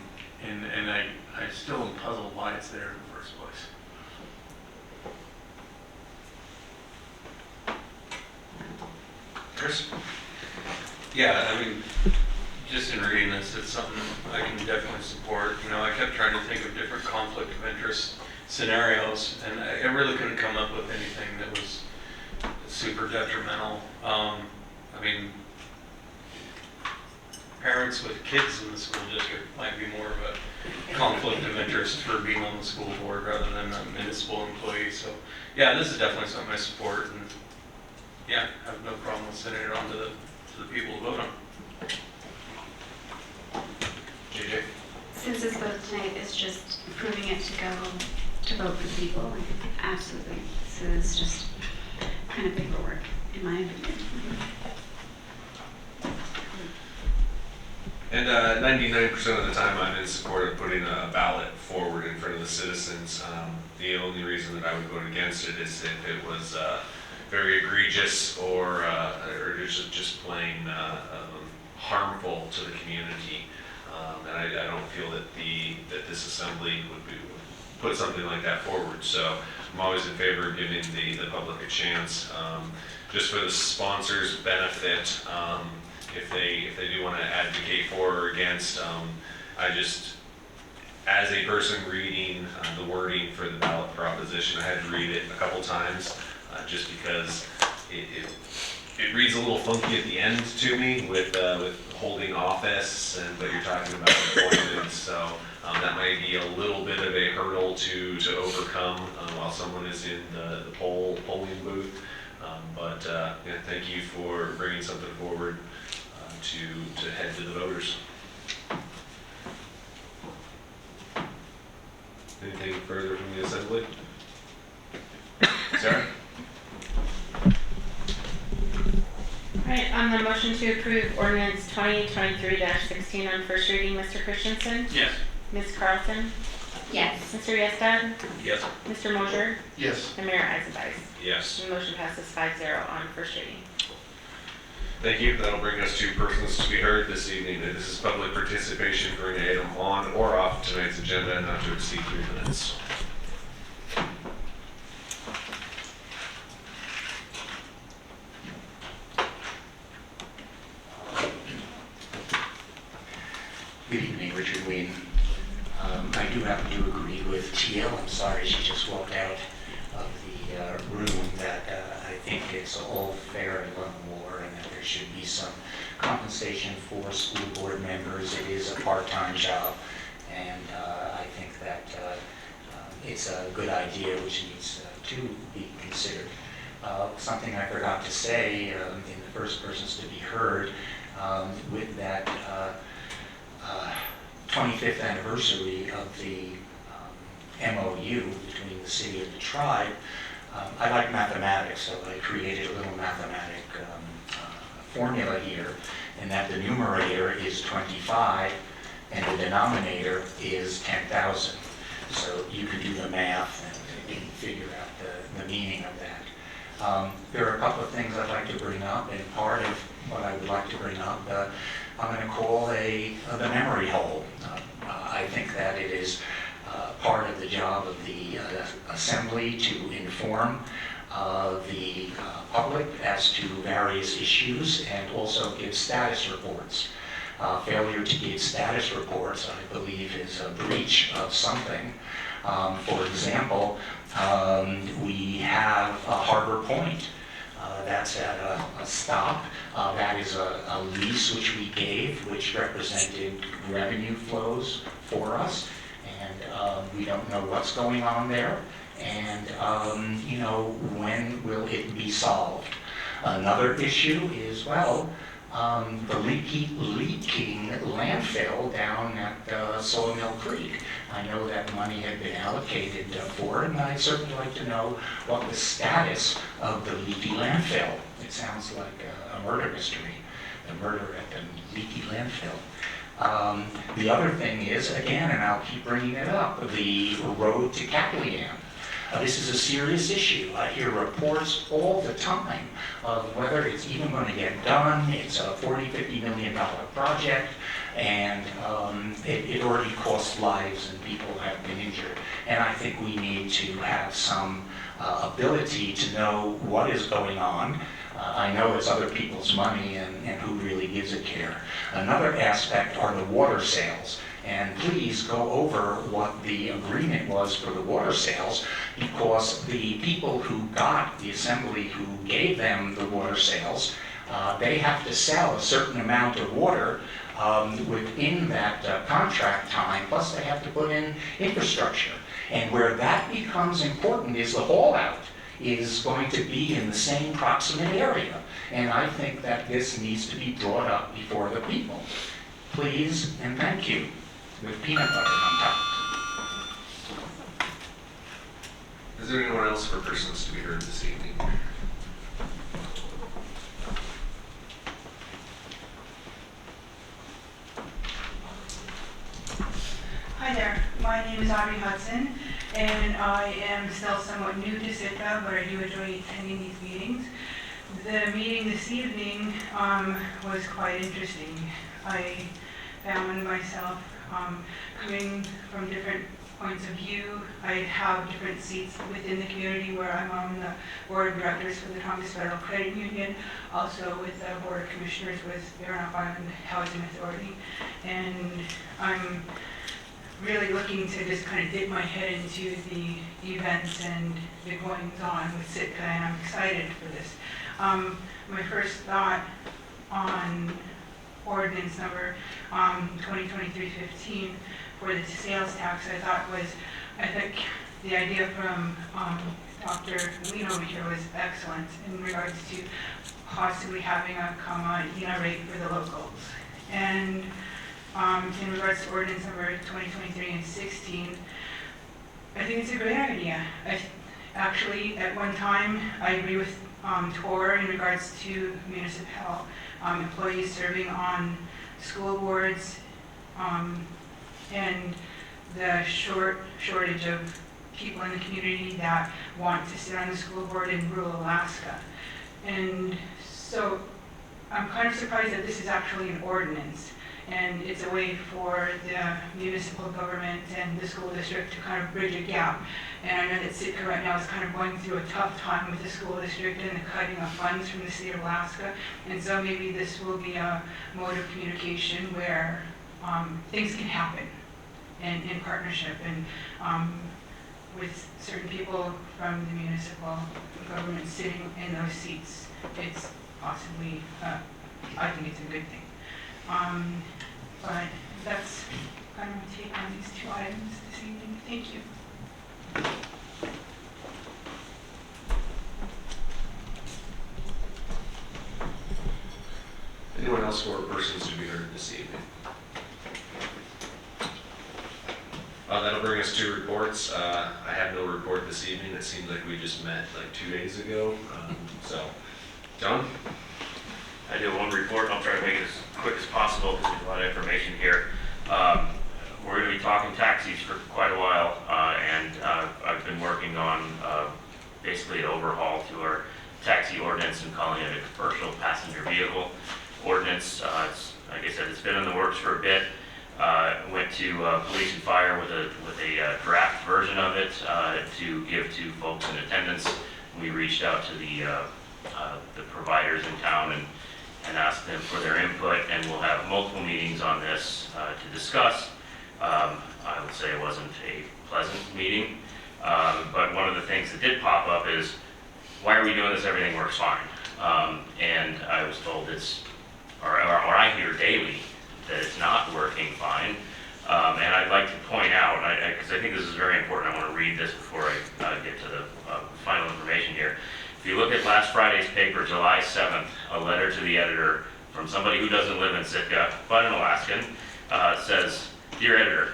I still am puzzled why it's there in the first place. Chris? Yeah, I mean, just in reading this, it's something I can definitely support. I kept trying to think of different conflict of interest scenarios, and I really couldn't come up with anything that was super detrimental. I mean, parents parents with kids in the school district might be more of a conflict of interest for being on the school board rather than a municipal employee. So yeah, this is definitely something I support, and yeah, I have no problem with sending it on to the people to vote on. JJ? Since this vote tonight is just approving it to go to vote for the people, absolutely. So it's just kind of paperwork, in my opinion. And 99% of the time I'm in support of putting a ballot forward in front of the citizens. The only reason that I would vote against it is if it was very egregious or just plain harmful to the community. And I don't feel that this assembly would put something like that forward. So I'm always in favor of giving the public a chance, just for the sponsors' benefit. If they do want to advocate for or against, I just, as a person reading the wording for the ballot proposition, I had to read it a couple times, just because it reads a little funky at the end to me with holding office, but you're talking about appointments, so that might be a little bit of a hurdle to overcome while someone is in the polling booth. Yeah, thank you for bringing something forward to head to the voters. Anything further from the assembly? Sarah? All right, on the motion to approve ordinance 2023-16 on first reading, Mr. Christensen? Yes. Ms. Carlson? Yes. Mr. Yestad? Yes. Mr. Mosier? Yes. And Mayor Eisenbeis? Yes. The motion passes 5-0 on first reading. Thank you. That'll bring us to persons to be heard this evening. This is public participation for any item on or off tonight's agenda, not to exceed 3 minutes. Good evening, Richard Ween. I do happen to agree with TL. I'm sorry she just walked out of the room, that I think it's all fair and more, and that there should be some compensation for school board members. It is a part-time job, and I think that it's a good idea which needs to be considered. Something I forgot to say in the first persons to be heard, with that 25th anniversary of the MOU between the city and the tribe, I like mathematics, so I created a little mathematic formula here, and that the numerator is 25 and the denominator is 10,000. So you could do the math and figure out the meaning of that. There are a couple of things I'd like to bring up, and part of what I would like to bring up I'm going to call the memory hole. I think that it is part of the job of the assembly to inform the public as to various issues and also give status reports. Failure to give status reports, I believe, is a breach of something. For example, we have Harbor Point. That's at a stop. That is a lease which we gave, which represented revenue flows for us. And we don't know what's going on there. And, when will it be solved? Another issue is, the leaking landfill down at Sawmill Creek. I know that money had been allocated for it, and I'd certainly like to know what the status of the leaky landfill. It sounds like a murder mystery, the murder at the leaky landfill. The other thing is, again, and I'll keep bringing it up, the road to Cackleyan. This is a serious issue. I hear reports all the time of whether it's even going to get done. It's a $40–50 million project, and it already costs lives and people have been injured. And I think we need to have some ability to know what is going on. I know it's other people's money, and who really gives a care. Another aspect are the water sales. And please go over what the agreement was for the water sales, because the people who got the assembly who gave them the water sales, they have to sell a certain amount of water within that contract time, plus they have to put in infrastructure. And where that becomes important is the haul out is going to be in the same proximate area. And I think that this needs to be brought up before the people. Please and thank you, with peanut butter on top. Is there anyone else for persons to be heard this evening? Hi there, my name is Audrey Hudson, and I am still somewhat new to Sitka, but I do enjoy attending these meetings. The meeting this evening was quite interesting. I found myself coming from different points of view. I have different seats within the community where I'm on the board of directors for the Thomas Federal Credit Union, also with the board of commissioners with Baranof Island Housing Authority, and I'm really looking to just kind of dip my head into the events and the goings on with Sitka, and I'm excited for this. My first thought on ordinance number 2023-15 for the sales tax, I think the idea from Dr. Lean over here was excellent in regards to possibly having a commodity rate for the locals. And in regards to ordinance number 2023 and 16, I think it's a great idea. Actually, at one time, I agree with Tor in regards to municipal employees serving on school boards and the shortage of people in the community that want to sit on the school board in rural Alaska. And so I'm kind of surprised that this is actually an ordinance. And it's a way for the municipal government and the school district to kind of bridge a gap. And I know that Sitka right now is kind of going through a tough time with the school district and the cutting of funds from the state of Alaska. And so maybe this will be a mode of communication where things can happen in partnership and with certain people from the municipal government sitting in those seats. It's possibly, I think it's a good thing. But that's kind of my take on these two items this evening. Thank you. Anyone else for persons to be heard this evening? That'll bring us to reports. I have no report this evening. It seems like we just met like 2 days ago. So, John? I do one report. I'll try to make it as quick as possible because there's a lot of information here. We're going to be talking taxis for quite a while, and I've been working on basically an overhaul to our taxi ordinance and calling it a commercial passenger vehicle ordinance. Like I said, it's been in the works for a bit. Went to police and fire with a draft version of it to give to folks in attendance. We reached out to the providers in town and asked them for their input, and we'll have multiple meetings on this to discuss. I would say it wasn't a pleasant meeting, but one of the things that did pop up is, why are we doing this? Everything works fine. And I was told or I hear daily that it's not working fine. And I'd like to point out, because I think this is very important, I want to read this before I get to the final information here. If you look at last Friday's paper, July 7th, a letter to the editor from somebody who doesn't live in Sitka, but an Alaskan, says, "Dear editor,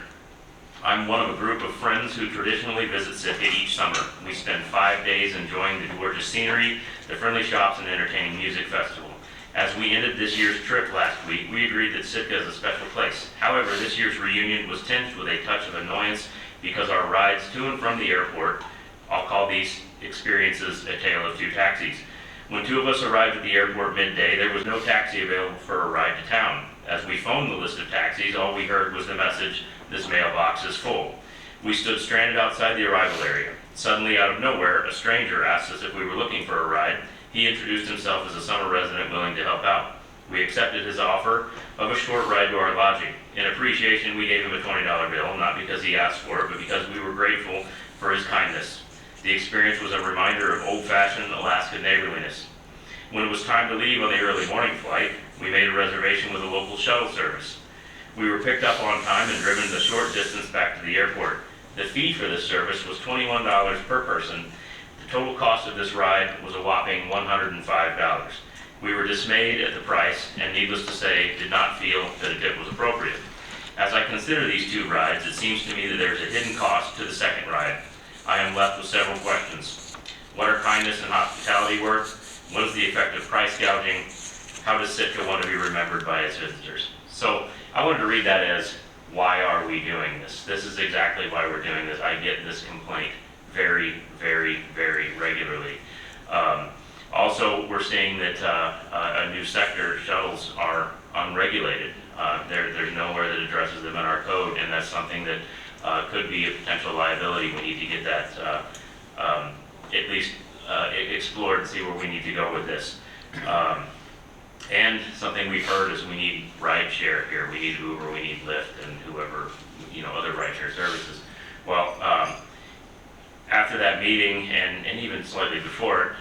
I'm one of a group of friends who traditionally visit Sitka each summer. We spend 5 days enjoying the gorgeous scenery, the friendly shops, and entertaining music festival. As we ended this year's trip last week, we agreed that Sitka is a special place. However, this year's reunion was tinged with a touch of annoyance because our rides to and from the airport, I'll call these experiences a tale of two taxis. When two of us arrived at the airport midday, there was no taxi available for a ride to town. As we phoned the list of taxis, all we heard was the message, 'This mailbox is full.' We stood stranded outside the arrival area. Suddenly, out of nowhere, a stranger asked us if we were looking for a ride. He introduced himself as a summer resident willing to help out. We accepted his offer of a short ride to our lodging. In appreciation, we gave him a $20 bill, not because he asked for it, but because we were grateful for his kindness. The experience was a reminder of old-fashioned Alaska neighborliness. When it was time to leave on the early morning flight, we made a reservation with a local shuttle service. We were picked up on time and driven the short distance back to the airport. The fee for this service was $21 per person. The total cost of this ride was a whopping $105. We were dismayed at the price and, needless to say, did not feel that a tip was appropriate. As I consider these two rides, it seems to me that there's a hidden cost to the second ride. I am left with several questions. What are kindness and hospitality worth? What is the effect of price gouging? How does Sitka want to be remembered by its visitors? So I wanted to read that as, why are we doing this? This is exactly why we're doing this. I get this complaint very, very, very regularly. Also, we're seeing that a new sector, shuttles, are unregulated. There's nowhere that addresses them in our code, and that's something that could be a potential liability. We need to get that at least explored and see where we need to go with this. And something we've heard is we need rideshare here. We need Uber, we need Lyft, and whoever, other rideshare services. Well, after that meeting, and even slightly before it,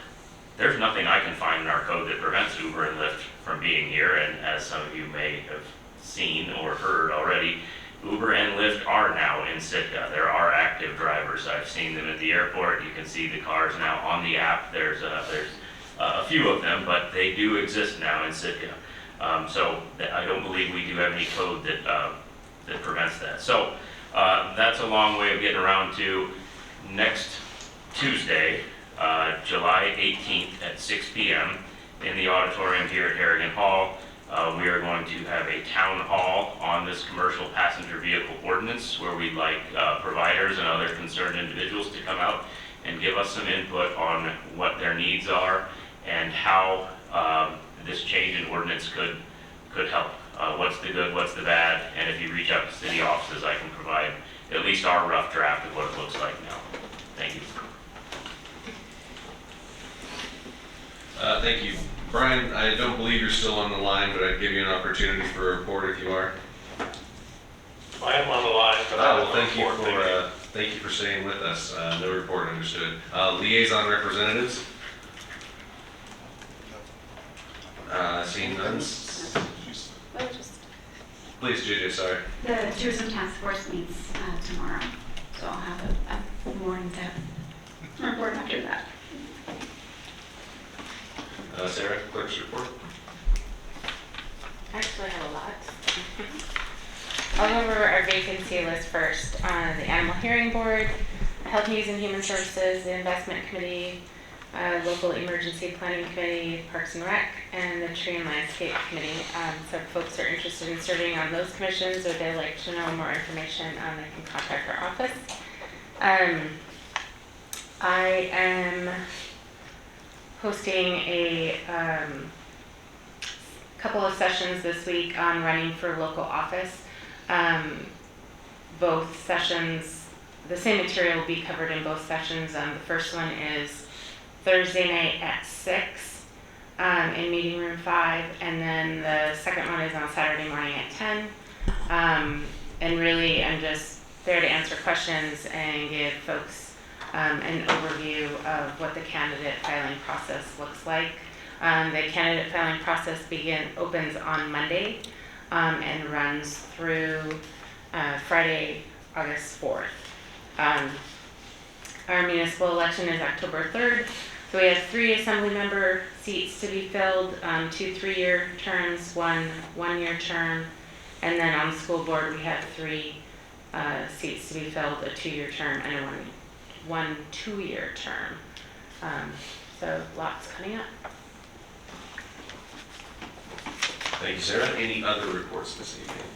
there's nothing I can find in our code that prevents Uber and Lyft from being here. And as some of you may have seen or heard already, Uber and Lyft are now in Sitka. There are active drivers. I've seen them at the airport. You can see the cars now on the app. There's a few of them, but they do exist now in Sitka. So I don't believe we do have any code that prevents that. So that's a long way of getting around to next Tuesday, July 18th at 6 p.m. in the auditorium here at Harrigan Hall. We are going to have a town hall on this commercial passenger vehicle ordinance where we'd like providers and other concerned individuals to come out and give us some input on what their needs are and how this change in ordinance could help. What's the good, what's the bad, and if you reach out to city offices, I can provide at least our rough draft of what it looks like now. Thank you. Thank you. Brian, I don't believe you're still on the line, but I'd give you an opportunity for a report if you are. I am on the line, but Oh, well, thank you for staying with us. No report, understood. Liaison representatives? Seeing none? Please, JJ, sorry. The tourism task force meets tomorrow, so I'll have a more in-depth report after that. Sarah, clerk's report. I actually have a lot. I'll go over our vacancy list first. The Animal Hearing Board, Health, News and Human Services, the Investment Committee, Local Emergency Planning Committee, Parks and Rec, and the Tree and Landscape Committee. So if folks are interested in serving on those commissions or they'd like to know more information, they can contact our office. I am hosting a couple of sessions this week on running for local office. Both sessions, the same material will be covered in both sessions. The first one is Thursday night at 6 in meeting room 5, and then the second one is on Saturday morning at 10. And really, I'm just there to answer questions and give folks an overview of what the candidate filing process looks like. The candidate filing process opens on Monday and runs through Friday, August 4th. Our municipal election is October 3rd. So we have 3 assembly member seats to be filled, 2 3-year terms, 1 1-year term, and then on the school board we have 3 seats to be filled, a 2-year term and a 1 2-year term. So lots coming up. Thank you, Sarah. Any other reports this evening?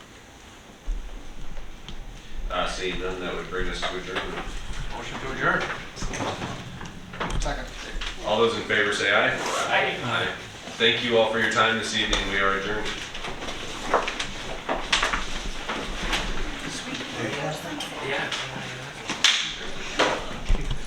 Seeing none, that would bring us to adjournment. Motion to adjourn. Second. All those in favor say aye. Aye. Aye. Thank you all for your time this evening. We are adjourned. Yeah.